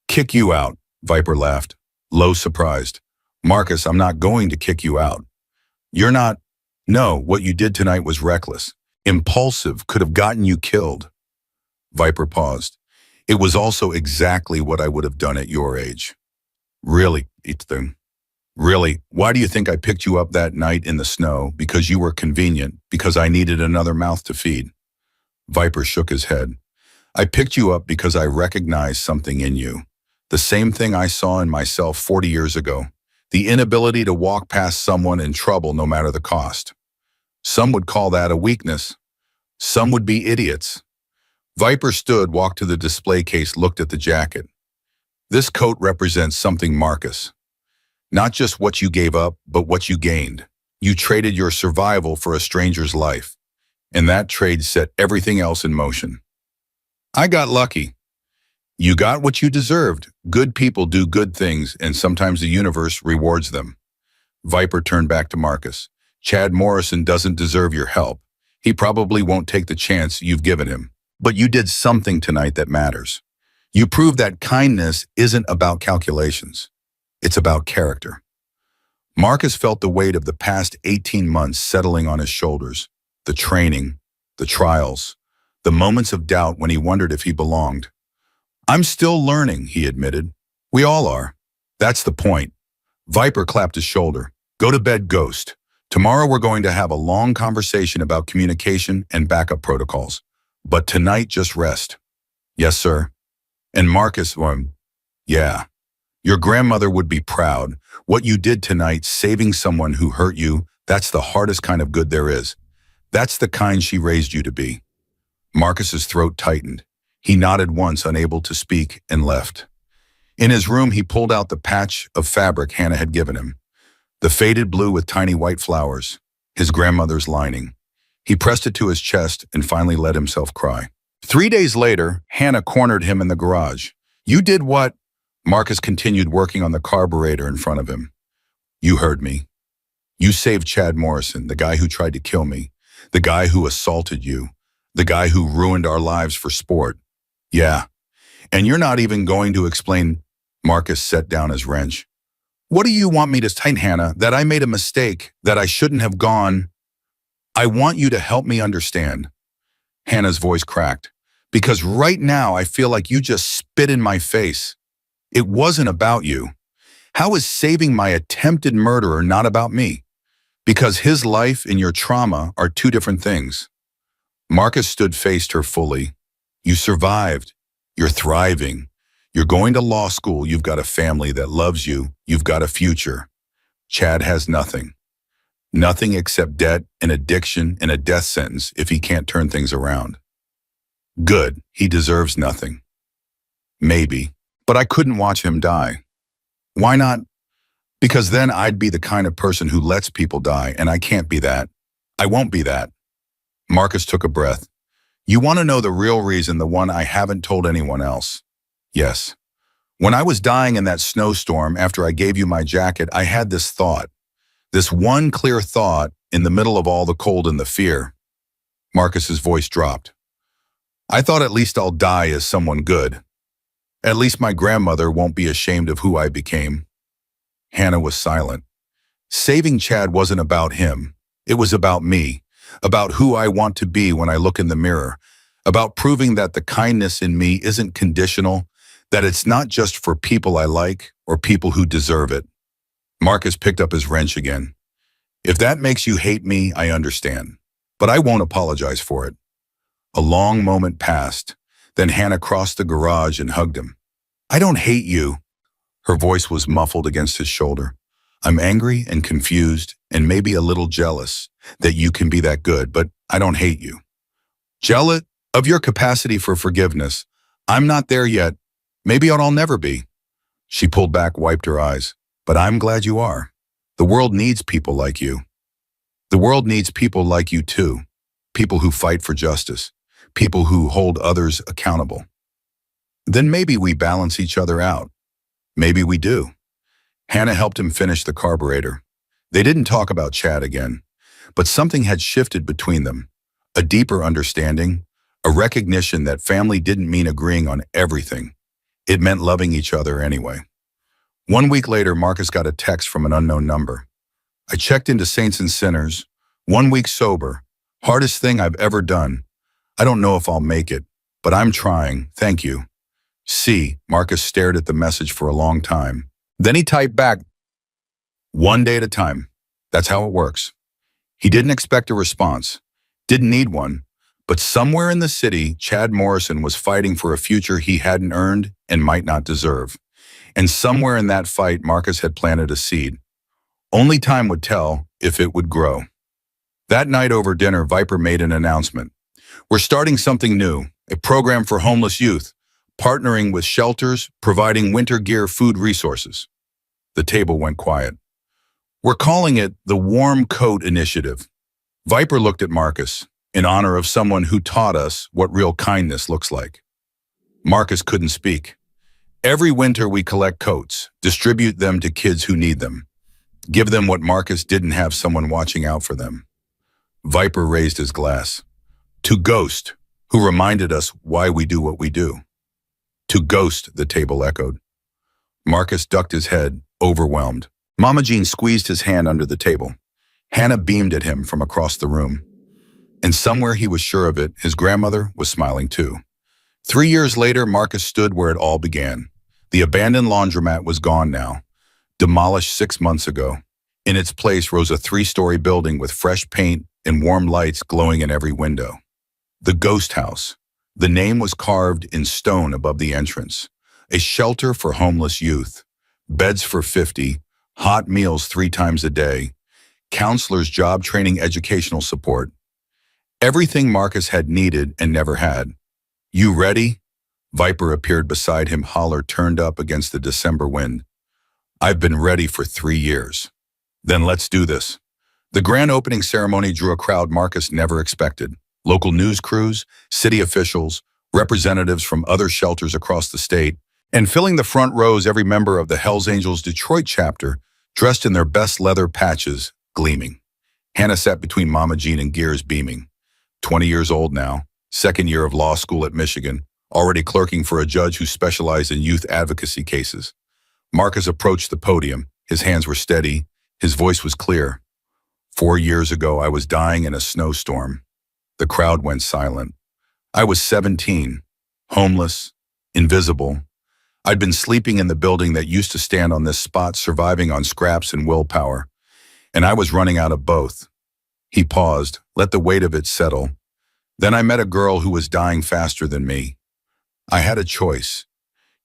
[SPEAKER 1] Kick you out, Viper laughed, low surprised. Marcus, I'm not going to kick you out. You're not. No, what you did tonight was reckless. Impulsive, could have gotten you killed. Viper paused. It was also exactly what I would have done at your age. Really, Ethan. Really, why do you think I picked you up that night in the snow? Because you were convenient, because I needed another mouth to feed. Viper shook his head. I picked you up because I recognized something in you. The same thing I saw in myself 40 years ago. The inability to walk past someone in trouble no matter the cost. Some would call that a weakness. Some would be idiots. Viper stood, walked to the display case, looked at the jacket. This coat represents something, Marcus. Not just what you gave up, but what you gained. You traded your survival for a stranger's life. And that trade set everything else in motion. I got lucky. You got what you deserved. Good people do good things, and sometimes the universe rewards them. Viper turned back to Marcus. Chad Morrison doesn't deserve your help. He probably won't take the chance you've given him. But you did something tonight that matters. You proved that kindness isn't about calculations. It's about character. Marcus felt the weight of the past 18 months settling on his shoulders. The training, the trials, the moments of doubt when he wondered if he belonged. I'm still learning, he admitted. We all are. That's the point. Viper clapped his shoulder. Go to bed, Ghost. Tomorrow we're going to have a long conversation about communication and backup protocols. But tonight, just rest. Yes, sir. And Marcus, yeah. Your grandmother would be proud. What you did tonight, saving someone who hurt you, that's the hardest kind of good there is. That's the kind she raised you to be. Marcus's throat tightened. He nodded once, unable to speak, and left. In his room, he pulled out the patch of fabric Hannah had given him. The faded blue with tiny white flowers, his grandmother's lining. He pressed it to his chest and finally let himself cry. 3 days later, Hannah cornered him in the garage. You did what? Marcus continued working on the carburetor in front of him. You heard me. You saved Chad Morrison, the guy who tried to kill me, the guy who assaulted you, the guy who ruined our lives for sport. Yeah. And you're not even going to explain. Marcus set down his wrench. What do you want me to say, Hannah? That I made a mistake, that I shouldn't have gone? I want you to help me understand. Hannah's voice cracked. Because right now I feel like you just spit in my face. It wasn't about you. How is saving my attempted murderer not about me? Because his life and your trauma are two different things. Marcus stood, faced her fully. You survived. You're thriving. You're going to law school. You've got a family that loves you. You've got a future. Chad has nothing. Nothing except debt and addiction and a death sentence if he can't turn things around. Good. He deserves nothing. Maybe. But I couldn't watch him die. Why not? Because then I'd be the kind of person who lets people die, and I can't be that. I won't be that. Marcus took a breath. You want to know the real reason, the one I haven't told anyone else? Yes. When I was dying in that snowstorm after I gave you my jacket, I had this thought. This one clear thought in the middle of all the cold and the fear. Marcus's voice dropped. I thought at least I'll die as someone good. At least my grandmother won't be ashamed of who I became. Hannah was silent. Saving Chad wasn't about him. It was about me, about who I want to be when I look in the mirror, about proving that the kindness in me isn't conditional, That it's not just for people I like or people who deserve it. Marcus picked up his wrench again. If that makes you hate me, I understand. But I won't apologize for it. A long moment passed. Then Hannah crossed the garage and hugged him. I don't hate you. Her voice was muffled against his shoulder. I'm angry and confused and maybe a little jealous that you can be that good, but I don't hate you. Jealous of your capacity for forgiveness. I'm not there yet. Maybe I'll never be. She pulled back, wiped her eyes. But I'm glad you are. The world needs people like you. The world needs people like you too. People who fight for justice. People who hold others accountable. Then maybe we balance each other out. Maybe we do. Hannah helped him finish the carburetor. They didn't talk about Chad again, but something had shifted between them. A deeper understanding, a recognition that family didn't mean agreeing on everything. It meant loving each other anyway. 1 week later, Marcus got a text from an unknown number. I checked into Saints and Sinners, 1 week sober. Hardest thing I've ever done. I don't know if I'll make it, but I'm trying, thank you. See, Marcus stared at the message for a long time. Then he typed back, 1 day at a time. That's how it works. He didn't expect a response, didn't need one, but somewhere in the city, Chad Morrison was fighting for a future he hadn't earned and might not deserve. And somewhere in that fight, Marcus had planted a seed. Only time would tell if it would grow. That night over dinner, Viper made an announcement. We're starting something new, a program for homeless youth, partnering with shelters, providing winter gear, food resources. The table went quiet. We're calling it the Warm Coat Initiative. Viper looked at Marcus, in honor of someone who taught us what real kindness looks like. Marcus couldn't speak. Every winter we collect coats, distribute them to kids who need them. Give them what Marcus didn't have, someone watching out for them. Viper raised his glass. To Ghost, who reminded us why we do what we do. To Ghost, the table echoed. Marcus ducked his head, overwhelmed. Mama Jean squeezed his hand under the table. Hannah beamed at him from across the room. And somewhere, he was sure of it, his grandmother was smiling too. 3 years later, Marcus stood where it all began. The abandoned laundromat was gone now, demolished 6 months ago. In its place rose a 3-story building with fresh paint and warm lights glowing in every window. The Ghost House. The name was carved in stone above the entrance. A shelter for homeless youth. Beds for 50, hot meals 3 times a day, counselors, job training, educational support. Everything Marcus had needed and never had. You ready? Viper appeared beside him, holler turned up against the December wind. I've been ready for 3 years. Then let's do this. The grand opening ceremony drew a crowd Marcus never expected. Local news crews, city officials, representatives from other shelters across the state, and filling the front rows, every member of the Hells Angels Detroit chapter, dressed in their best leather patches, gleaming. Hannah sat between Mama Jean and Gears, beaming. 20 years old now, 2nd year of law school at Michigan, already clerking for a judge who specialized in youth advocacy cases. Marcus approached the podium. His hands were steady. His voice was clear. 4 years ago, I was dying in a snowstorm. The crowd went silent. I was 17, homeless, invisible. I'd been sleeping in the building that used to stand on this spot, surviving on scraps and willpower. And I was running out of both. He paused, let the weight of it settle. Then I met a girl who was dying faster than me. I had a choice.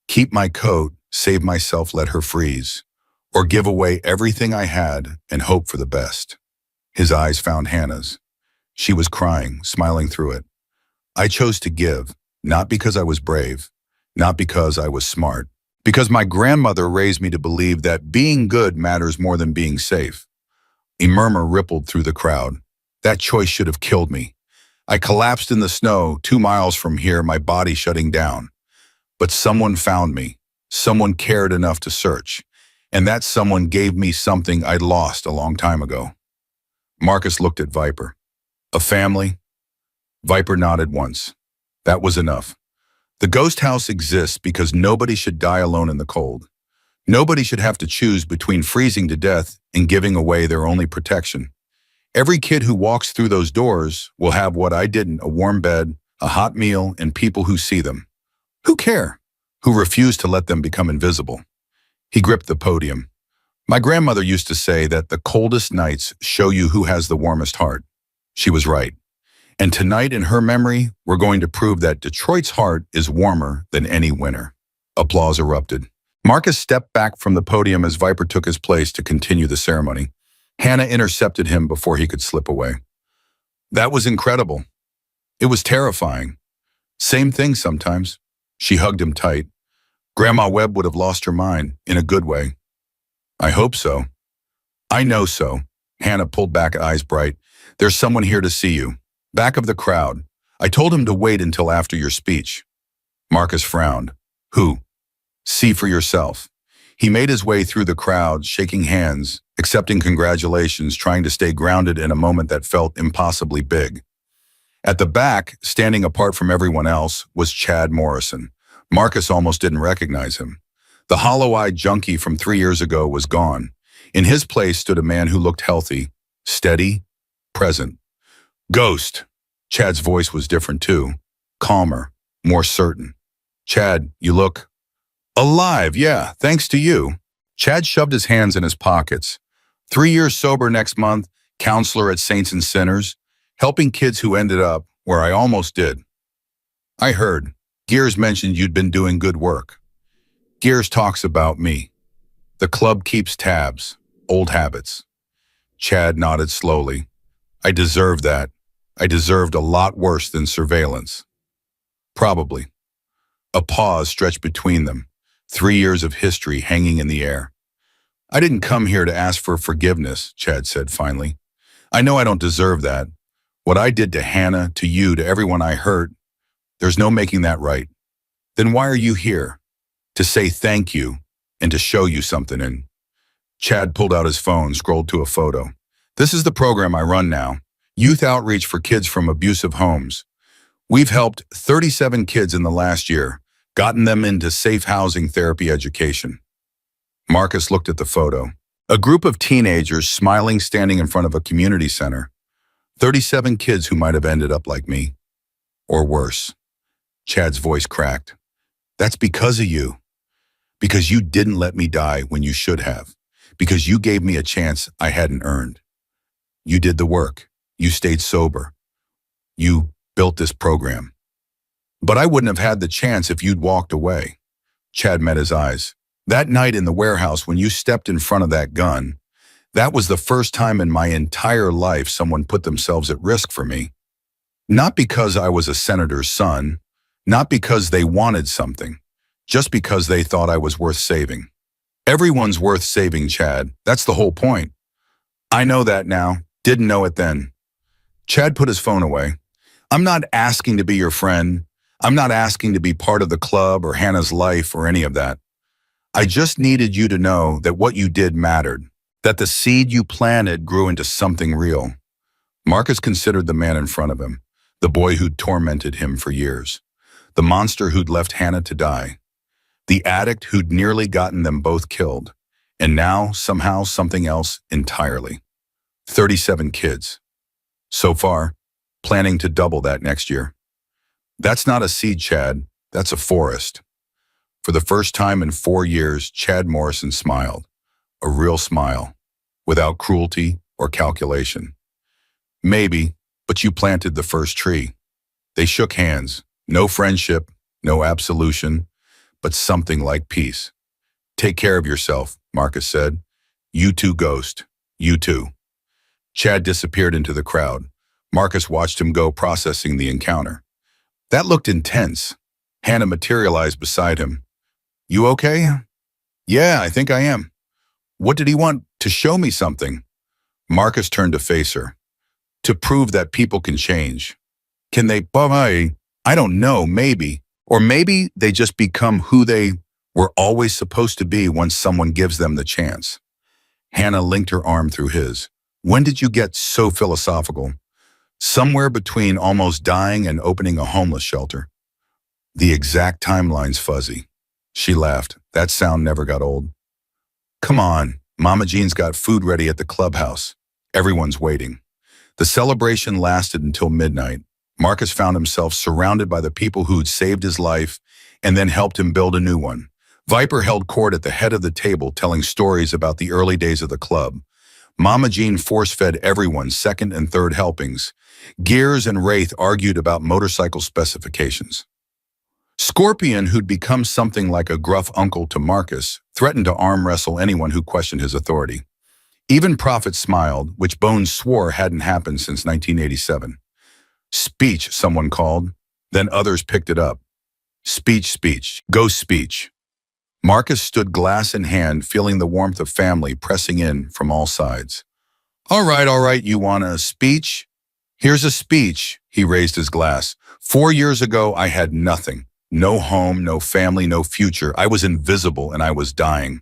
[SPEAKER 1] Keep my coat, save myself, let her freeze. Or give away everything I had and hope for the best. His eyes found Hannah's. She was crying, smiling through it. I chose to give, not because I was brave, not because I was smart, because my grandmother raised me to believe that being good matters more than being safe. A murmur rippled through the crowd. That choice should have killed me. I collapsed in the snow 2 miles from here, my body shutting down. But someone found me. Someone cared enough to search. And that someone gave me something I'd lost a long time ago. Marcus looked at Viper. A family? Viper nodded once. That was enough. The Ghost House exists because nobody should die alone in the cold. Nobody should have to choose between freezing to death and giving away their only protection. Every kid who walks through those doors will have what I didn't, a warm bed, a hot meal, and people who see them. Who care? who refused to let them become invisible. He gripped the podium. My grandmother used to say that the coldest nights show you who has the warmest heart. She was right. And tonight, in her memory, we're going to prove that Detroit's heart is warmer than any winter. Applause erupted. Marcus stepped back from the podium as Viper took his place to continue the ceremony. Hannah intercepted him before he could slip away. That was incredible. It was terrifying. Same thing sometimes. She hugged him tight. Grandma Webb would have lost her mind, in a good way. I hope so. I know so. Hannah pulled back, eyes bright. There's someone here to see you. Back of the crowd. I told him to wait until after your speech. Marcus frowned. Who? See for yourself. He made his way through the crowd, shaking hands, accepting congratulations, trying to stay grounded in a moment that felt impossibly big. At the back, standing apart from everyone else, was Chad Morrison. Marcus almost didn't recognize him. The hollow-eyed junkie from 3 years ago was gone. In his place stood a man who looked healthy, steady, present. Ghost. Chad's voice was different too. Calmer, more certain. Chad, you look alive, yeah, thanks to you. Chad shoved his hands in his pockets. 3 years sober next month, counselor at Saints and Sinners, helping kids who ended up where I almost did. I heard. Gears mentioned you'd been doing good work. Gears talks about me. The club keeps tabs, old habits. Chad nodded slowly. I deserved that. I deserved a lot worse than surveillance. Probably. A pause stretched between them, 3 years of history hanging in the air. I didn't come here to ask for forgiveness, Chad said finally. I know I don't deserve that. What I did to Hannah, to you, to everyone I hurt, there's no making that right. Then why are you here? To say thank you and to show you something. And Chad pulled out his phone, scrolled to a photo. This is the program I run now. Youth outreach for kids from abusive homes. We've helped 37 kids in the last year, gotten them into safe housing, therapy, education. Marcus looked at the photo. A group of teenagers smiling, standing in front of a community center. 37 kids who might have ended up like me. Or worse. Chad's voice cracked. That's because of you. Because you didn't let me die when you should have. Because you gave me a chance I hadn't earned. You did the work. You stayed sober. You built this program. But I wouldn't have had the chance if you'd walked away. Chad met his eyes. That night in the warehouse when you stepped in front of that gun, that was the first time in my entire life someone put themselves at risk for me. Not because I was a senator's son, not because they wanted something, just because they thought I was worth saving. Everyone's worth saving, Chad. That's the whole point. I know that now. Didn't know it then. Chad put his phone away. I'm not asking to be your friend. I'm not asking to be part of the club or Hannah's life or any of that. I just needed you to know that what you did mattered, that the seed you planted grew into something real. Marcus considered the man in front of him, the boy who'd tormented him for years, the monster who'd left Hannah to die, the addict who'd nearly gotten them both killed, and now somehow something else entirely. 37 kids. So far, planning to double that next year. That's not a seed, Chad. That's a forest. For the first time in 4 years, Chad Morrison smiled. A real smile, without cruelty or calculation. Maybe, but you planted the first tree. They shook hands. No friendship, no absolution, but something like peace. Take care of yourself, Marcus said. You too, Ghost. You too. Chad disappeared into the crowd. Marcus watched him go, processing the encounter. That looked intense. Hannah materialized beside him. You okay? Yeah, I think I am. What did he want? To show me something. Marcus turned to face her. To prove that people can change. Can they? I don't know, maybe. Or maybe they just become who they were always supposed to be once someone gives them the chance. Hannah linked her arm through his. When did you get so philosophical? Somewhere between almost dying and opening a homeless shelter. The exact timeline's fuzzy. She laughed. That sound never got old. Come on, Mama Jean's got food ready at the clubhouse. Everyone's waiting. The celebration lasted until midnight. Marcus found himself surrounded by the people who'd saved his life and then helped him build a new one. Viper held court at the head of the table, telling stories about the early days of the club. Mama Jean force-fed everyone second and third helpings. Gears and Wraith argued about motorcycle specifications. Scorpion, who'd become something like a gruff uncle to Marcus, threatened to arm wrestle anyone who questioned his authority. Even Prophet smiled, which Bones swore hadn't happened since 1987. Speech, someone called. Then others picked it up. Speech, speech, go speech. Marcus stood glass in hand, feeling the warmth of family pressing in from all sides. All right, you want a speech? Here's a speech, he raised his glass. 4 years ago, I had nothing. No home, no family, no future. I was invisible and I was dying.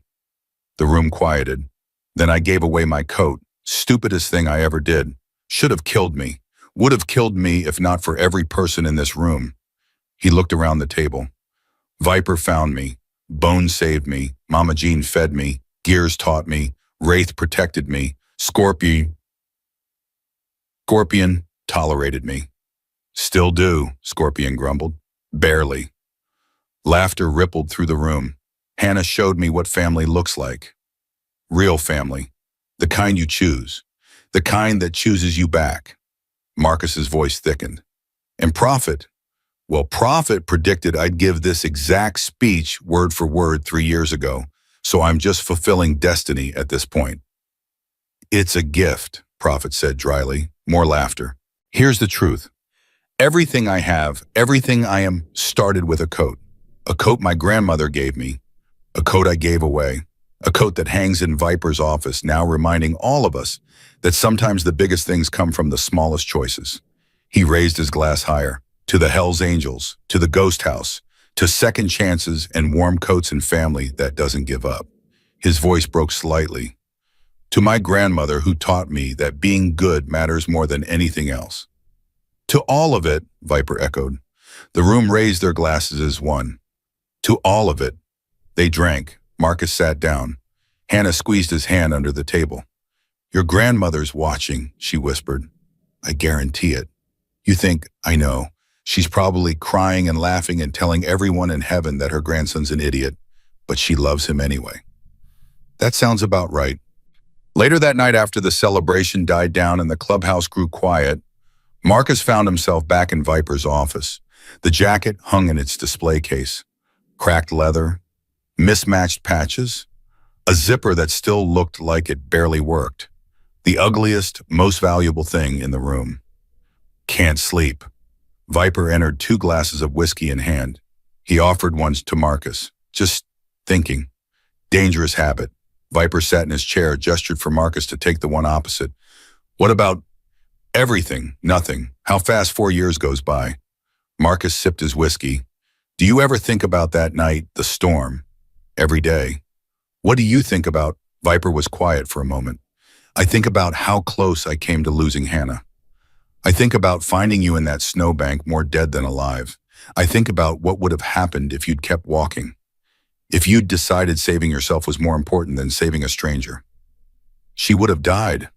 [SPEAKER 1] The room quieted. Then I gave away my coat. Stupidest thing I ever did. Should have killed me. Would have killed me if not for every person in this room. He looked around the table. Viper found me. Bones saved me. Mama Jean fed me. Gears taught me. Wraith protected me. Scorpion tolerated me. Still do, Scorpion grumbled. Barely. Laughter rippled through the room. Hannah showed me what family looks like. Real family. The kind you choose. The kind that chooses you back. Marcus's voice thickened. And Prophet? Well, Prophet predicted I'd give this exact speech word for word 3 years ago, so I'm just fulfilling destiny at this point. It's a gift, Prophet said dryly. More laughter. Here's the truth. Everything I have, everything I am, started with a coat. A coat my grandmother gave me. A coat I gave away. A coat that hangs in Viper's office, now reminding all of us that sometimes the biggest things come from the smallest choices. He raised his glass higher. To the Hells Angels, to the Ghost House, to second chances and warm coats and family that doesn't give up. His voice broke slightly. To my grandmother who taught me that being good matters more than anything else. To all of it, Viper echoed. The room raised their glasses as one. To all of it. They drank. Marcus sat down. Hannah squeezed his hand under the table. Your grandmother's watching, she whispered. I guarantee it. You think, I know. She's probably crying and laughing and telling everyone in heaven that her grandson's an idiot, but she loves him anyway. That sounds about right. Later that night, after the celebration died down and the clubhouse grew quiet, Marcus found himself back in Viper's office. The jacket hung in its display case. Cracked leather, mismatched patches, a zipper that still looked like it barely worked. The ugliest, most valuable thing in the room. Can't sleep. Viper entered 2 glasses of whiskey in hand. He offered one to Marcus. Just thinking. Dangerous habit. Viper sat in his chair, gestured for Marcus to take the one opposite. What about everything? Nothing. How fast 4 years goes by. Marcus sipped his whiskey. Do you ever think about that night, the storm? Every day. What do you think about? Viper was quiet for a moment. I think about how close I came to losing Hannah. I think about finding you in that snowbank more dead than alive. I think about what would have happened if you'd kept walking. If you'd decided saving yourself was more important than saving a stranger. She would have died.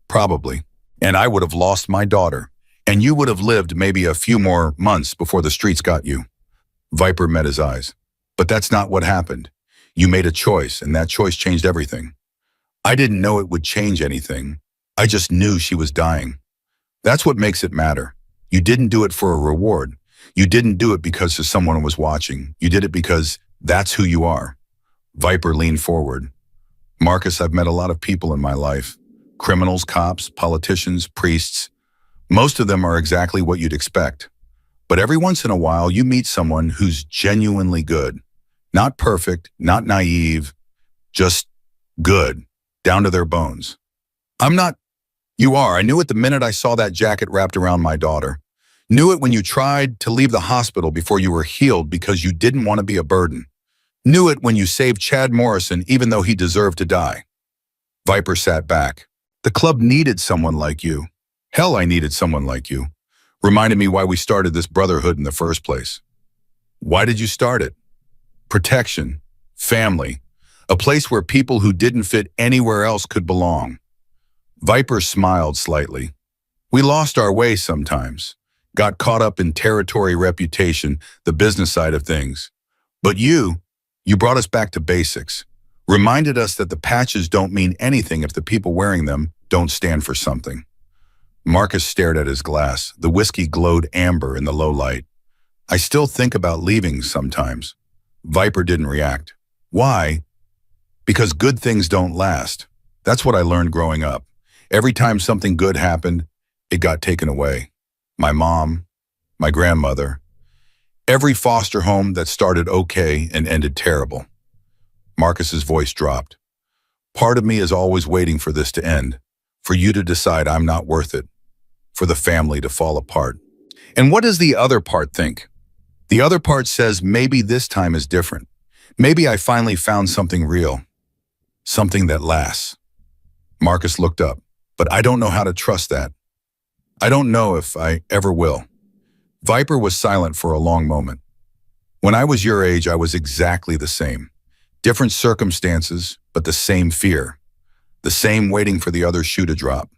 [SPEAKER 1] Probably. And I would have lost my daughter. And you would have lived maybe a few more months before the streets got you. Viper met his eyes. But that's not what happened. You made a choice, and that choice changed everything. I didn't know it would change anything. I just knew she was dying. That's what makes it matter. You didn't do it for a reward. You didn't do it because someone was watching. You did it because that's who you are. Viper leaned forward. Marcus, I've met a lot of people in my life. Criminals, cops, politicians, priests. Most of them are exactly what you'd expect. But every once in a while, you meet someone who's genuinely good. Not perfect, not naive, just good, down to their bones. I'm not. You are. I knew it the minute I saw that jacket wrapped around my daughter. Knew it when you tried to leave the hospital before you were healed because you didn't want to be a burden. Knew it when you saved Chad Morrison even though he deserved to die. Viper sat back. The club needed someone like you. Hell, I needed someone like you. Reminded me why we started this brotherhood in the first place. Why did you start it? Protection, family, a place where people who didn't fit anywhere else could belong. Viper smiled slightly. We lost our way sometimes. got caught up in territory, reputation, the business side of things. But you brought us back to basics. Reminded us that the patches don't mean anything if the people wearing them don't stand for something. Marcus stared at his glass. The whiskey glowed amber in the low light. I still think about leaving sometimes. Viper didn't react. Why? Because good things don't last. That's what I learned growing up. Every time something good happened, it got taken away. My mom, my grandmother, every foster home that started okay and ended terrible. Marcus's voice dropped. Part of me is always waiting for this to end, for you to decide I'm not worth it, for the family to fall apart. And what does the other part think? The other part says maybe this time is different. Maybe I finally found something real, something that lasts. Marcus looked up, but I don't know how to trust that. I don't know if I ever will. Viper was silent for a long moment. When I was your age, I was exactly the same. Different circumstances, but the same fear. The same waiting for the other shoe to drop.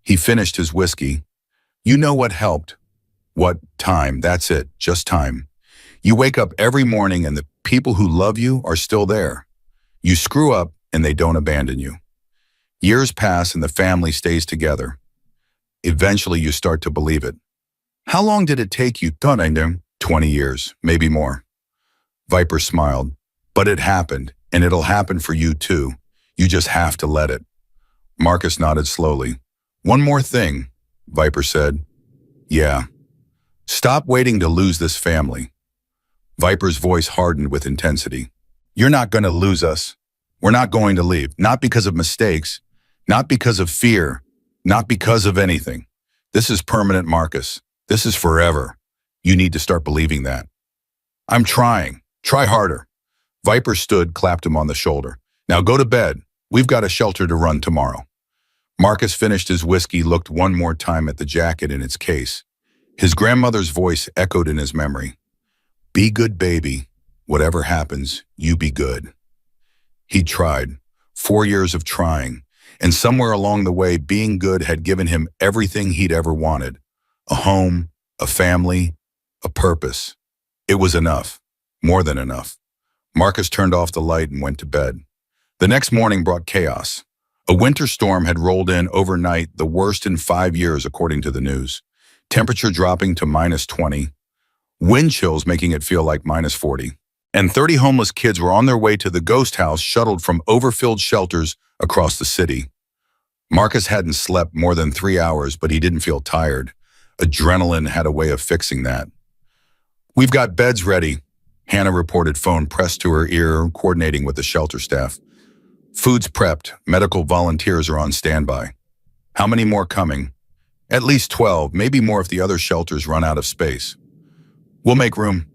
[SPEAKER 1] He finished his whiskey. You know what helped? What? Time. That's it. Just time. You wake up every morning and the people who love you are still there. You screw up and they don't abandon you. Years pass and the family stays together. Eventually you start to believe it. How long did it take you? 20 years, maybe more. Viper smiled. But it happened, and it'll happen for you too. You just have to let it. Marcus nodded slowly. One more thing, Viper said. Yeah. Stop waiting to lose this family. Viper's voice hardened with intensity. You're not going to lose us. We're not going to leave. Not because of mistakes. Not because of fear. Not because of anything. This is permanent, Marcus. This is forever. You need to start believing that. I'm trying. Try harder. Viper stood, clapped him on the shoulder. Now go to bed. We've got a shelter to run tomorrow. Marcus finished his whiskey, looked one more time at the jacket in its case. His grandmother's voice echoed in his memory. Be good, baby. Whatever happens, you be good. He tried. 4 years of trying. And somewhere along the way, being good had given him everything he'd ever wanted. A home, a family, a purpose. It was enough. More than enough. Marcus turned off the light and went to bed. The next morning brought chaos. A winter storm had rolled in overnight, the worst in 5 years according to the news. Temperature dropping to -20, wind chills making it feel like -40. And 30 homeless kids were on their way to the ghost house shuttled from overfilled shelters across the city. Marcus hadn't slept more than 3 hours, but he didn't feel tired. Adrenaline had a way of fixing that. We've got beds ready, Hannah reported, phone pressed to her ear, coordinating with the shelter staff. Food's prepped. Medical volunteers are on standby. How many more coming? At least 12, maybe more if the other shelters run out of space. We'll make room.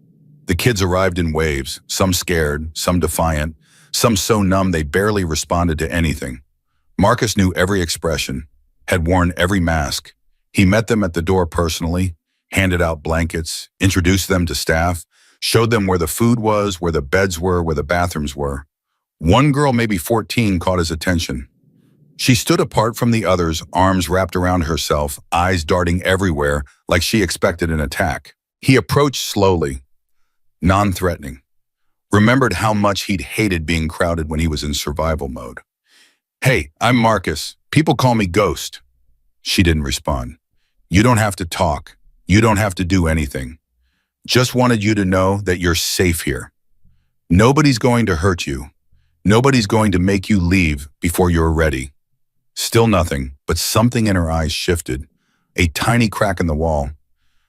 [SPEAKER 1] The kids arrived in waves, some scared, some defiant, some so numb they barely responded to anything. Marcus knew every expression, had worn every mask. He met them at the door personally, handed out blankets, introduced them to staff, showed them where the food was, where the beds were, where the bathrooms were. One girl, maybe 14, caught his attention. She stood apart from the others, arms wrapped around herself, eyes darting everywhere, like she expected an attack. He approached slowly, non-threatening. Remembered how much he'd hated being crowded when he was in survival mode. Hey, I'm Marcus. People call me Ghost. She didn't respond. You don't have to talk. You don't have to do anything. Just wanted you to know that you're safe here. Nobody's going to hurt you. Nobody's going to make you leave before you're ready. Still nothing, but something in her eyes shifted. A tiny crack in the wall.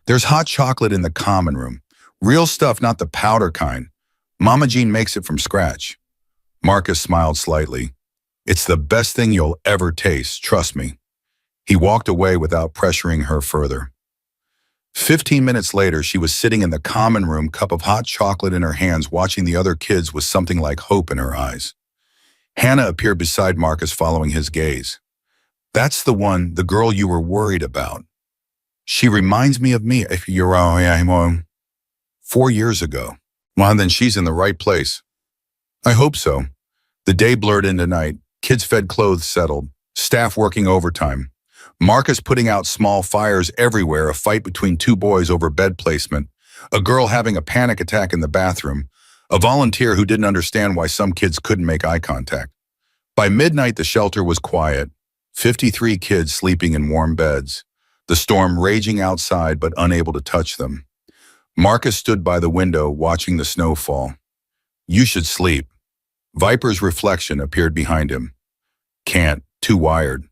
[SPEAKER 1] There's hot chocolate in the common room. Real stuff, not the powder kind. Mama Jean makes it from scratch. Marcus smiled slightly. It's the best thing you'll ever taste, trust me. He walked away without pressuring her further. 15 minutes later, she was sitting in the common room, cup of hot chocolate in her hands, watching the other kids with something like hope in her eyes. Hannah appeared beside Marcus, following his gaze. That's the one, the girl you were worried about. She reminds me of me, if you're 4 years ago. Well, then she's in the right place. I hope so. The day blurred into night. Kids fed, clothes settled. Staff working overtime. Marcus putting out small fires everywhere, a fight between two boys over bed placement, a girl having a panic attack in the bathroom, a volunteer who didn't understand why some kids couldn't make eye contact. By midnight, the shelter was quiet, 53 kids sleeping in warm beds, the storm raging outside but unable to touch them. Marcus stood by the window watching the snow fall. "You should sleep." Viper's reflection appeared behind him. "Can't, too wired."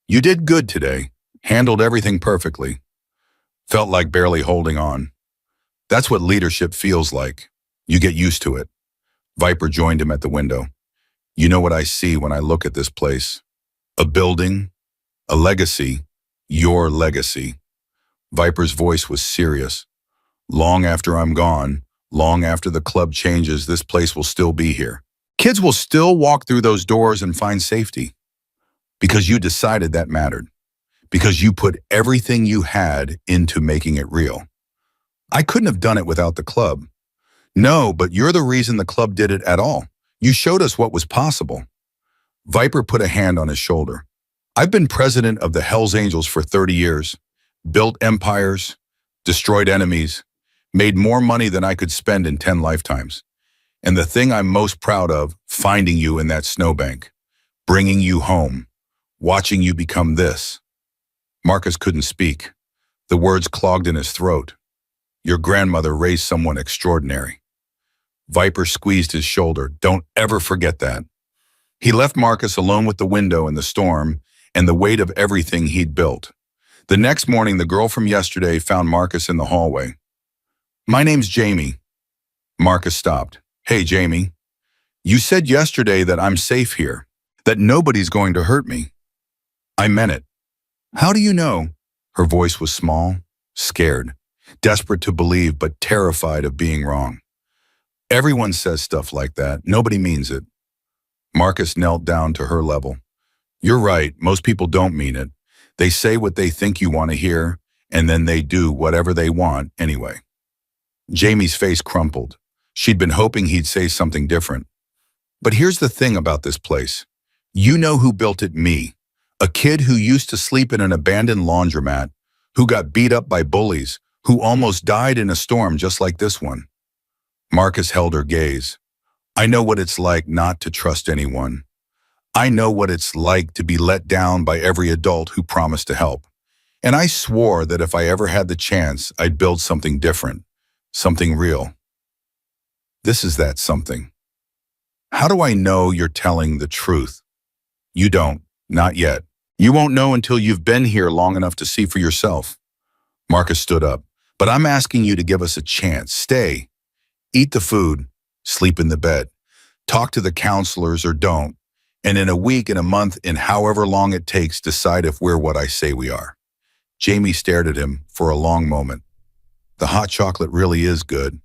[SPEAKER 1] "You did good today. Handled everything perfectly." "Felt like barely holding on." "That's what leadership feels like. You get used to it." Viper joined him at the window. "You know what I see when I look at this place? A building, a legacy, your legacy." Viper's voice was serious. "Long after I'm gone, long after the club changes, this place will still be here. Kids will still walk through those doors and find safety. Because you decided that mattered. Because you put everything you had into making it real. I couldn't have done it without the club." "No, but you're the reason the club did it at all. You showed us what was possible." Viper put a hand on his shoulder. "I've been president of the Hells Angels for 30 years, built empires, destroyed enemies, made more money than I could spend in 10 lifetimes. And the thing I'm most proud of, finding you in that snowbank, bringing you home, watching you become this." Marcus couldn't speak. The words clogged in his throat. "Your grandmother raised someone extraordinary." Viper squeezed his shoulder. "Don't ever forget that." He left Marcus alone with the window and the storm and the weight of everything he'd built. The next morning, the girl from yesterday found Marcus in the hallway. "My name's Jamie." Marcus stopped. "Hey, Jamie. You said yesterday that I'm safe here, that nobody's going to hurt me." "I meant it." "How do you know?" Her voice was small, scared, desperate to believe but terrified of being wrong. "Everyone says stuff like that. Nobody means it." Marcus knelt down to her level. "You're right. Most people don't mean it. They say what they think you want to hear, and then they do whatever they want anyway." Jamie's face crumpled. She'd been hoping he'd say something different. "But here's the thing about this place. You know who built it? Me. A kid who used to sleep in an abandoned laundromat, who got beat up by bullies, who almost died in a storm just like this one." Marcus held her gaze. "I know what it's like not to trust anyone. I know what it's like to be let down by every adult who promised to help. And I swore that if I ever had the chance, I'd build something different, something real." "This is that something." "How do I know you're telling the truth?" "You don't, not yet. You won't know until you've been here long enough to see for yourself." Marcus stood up. "But I'm asking you to give us a chance. Stay. Eat the food. Sleep in the bed. Talk to the counselors or don't. And in a week, in a month, in however long it takes, decide if we're what I say we are." Jamie stared at him for a long moment. "The hot chocolate really is good.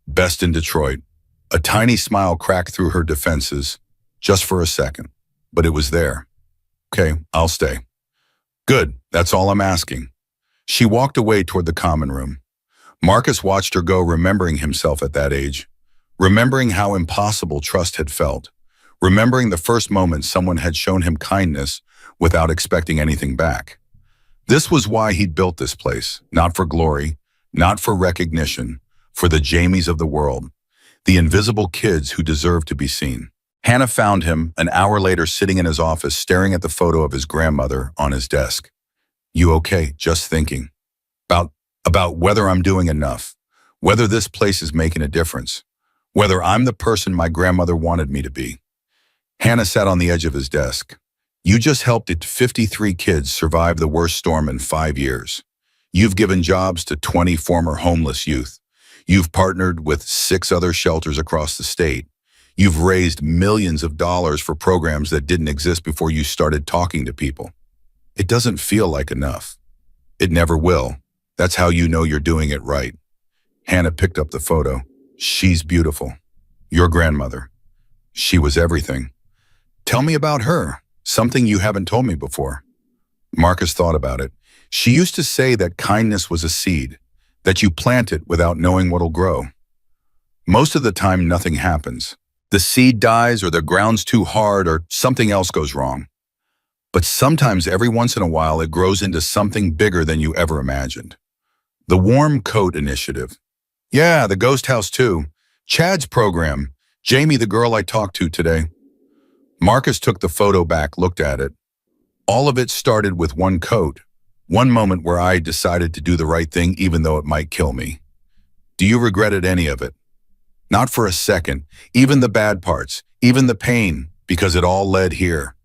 [SPEAKER 1] Best in Detroit." A tiny smile cracked through her defenses, just for a second, but it was there. "Okay, I'll stay." "Good, that's all I'm asking." She walked away toward the common room. Marcus watched her go, remembering himself at that age, remembering how impossible trust had felt, remembering the first moment someone had shown him kindness without expecting anything back. This was why he'd built this place, not for glory, not for recognition, for the Jamies of the world, the invisible kids who deserve to be seen. Hannah found him an hour later sitting in his office staring at the photo of his grandmother on his desk. "You okay? Just thinking. About whether I'm doing enough, whether this place is making a difference, whether I'm the person my grandmother wanted me to be." Hannah sat on the edge of his desk. "You just helped 53 kids survive the worst storm in 5 years. You've given jobs to 20 former homeless youth. You've partnered with 6 other shelters across the state. You've raised millions of dollars for programs that didn't exist before you started talking to people. It doesn't feel like enough. It never will. That's how you know you're doing it right." Hannah picked up the photo. "She's beautiful. Your grandmother. She was everything. Tell me about her, something you haven't told me before." Marcus thought about it. "She used to say that kindness was a seed, that you plant it without knowing what'll grow. Most of the time, nothing happens. The seed dies or the ground's too hard or something else goes wrong. But sometimes every once in a while it grows into something bigger than you ever imagined. The Warm Coat Initiative. Yeah, the ghost house too. Chad's program. Jamie, the girl I talked to today. Marcus took the photo back, looked at it. All of it started with one coat. One moment where I decided to do the right thing even though it might kill me. Do you regret it, any of it? Not for a second. Even the bad parts. Even the pain. Because it all led here.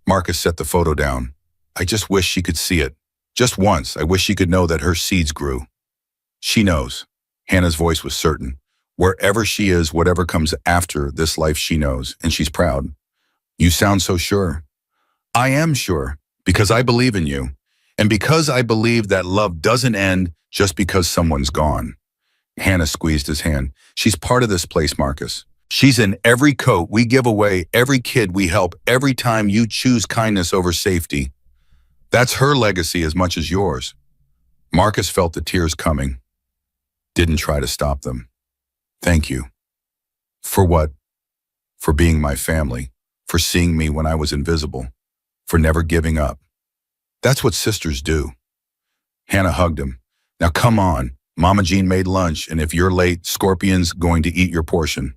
[SPEAKER 1] Marcus set the photo down. I just wish she could see it. Just once, I wish she could know that her seeds grew. She knows. Hannah's voice was certain. Wherever she is, whatever comes after this life, she knows, and she's proud. You sound so sure. I am sure, because I believe in you. And because I believe that love doesn't end just because someone's gone. Hannah squeezed his hand. She's part of this place, Marcus. She's in every coat we give away, every kid we help, every time you choose kindness over safety. That's her legacy as much as yours. Marcus felt the tears coming. Didn't try to stop them. Thank you. For what? For being my family. For seeing me when I was invisible. For never giving up. That's what sisters do. Hannah hugged him. Now come on. Mama Jean made lunch, and if you're late, Scorpion's going to eat your portion.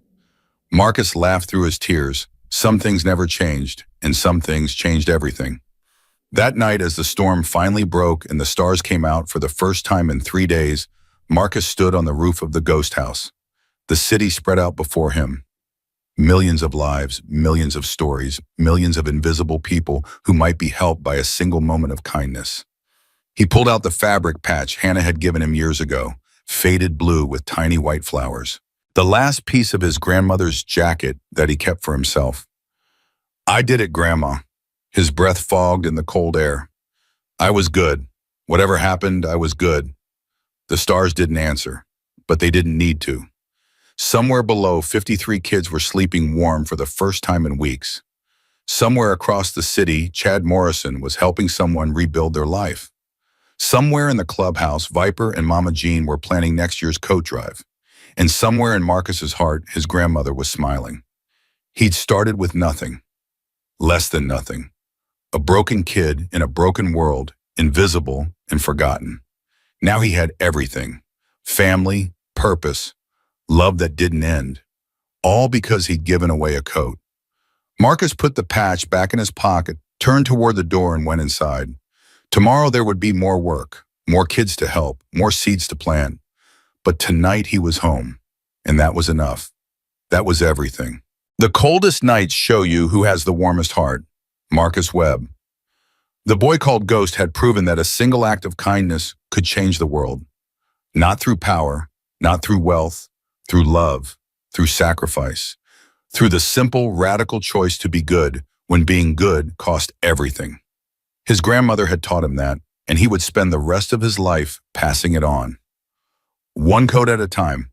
[SPEAKER 1] Marcus laughed through his tears. Some things never changed, and some things changed everything. That night, as the storm finally broke and the stars came out for the first time in 3 days, Marcus stood on the roof of the ghost house. The city spread out before him. Millions of lives, millions of stories, millions of invisible people who might be helped by a single moment of kindness. He pulled out the fabric patch Hannah had given him years ago, faded blue with tiny white flowers. The last piece of his grandmother's jacket that he kept for himself. I did it, Grandma. His breath fogged in the cold air. I was good. Whatever happened, I was good. The stars didn't answer, but they didn't need to. Somewhere below, 53 kids were sleeping warm for the first time in weeks. Somewhere across the city, Chad Morrison was helping someone rebuild their life. Somewhere in the clubhouse, Viper and Mama Jean were planning next year's coat drive. And somewhere in Marcus's heart, his grandmother was smiling. He'd started with nothing. Less than nothing. A broken kid in a broken world, invisible and forgotten. Now he had everything. Family, purpose, love that didn't end. All because he'd given away a coat. Marcus put the patch back in his pocket, turned toward the door and went inside. Tomorrow there would be more work, more kids to help, more seeds to plant. But tonight he was home, and that was enough. That was everything. The coldest nights show you who has the warmest heart. Marcus Webb. The boy called Ghost had proven that a single act of kindness could change the world. Not through power, not through wealth, through love, through sacrifice, through the simple, radical choice to be good when being good cost everything. His grandmother had taught him that, and he would spend the rest of his life passing it on. One coat at a time.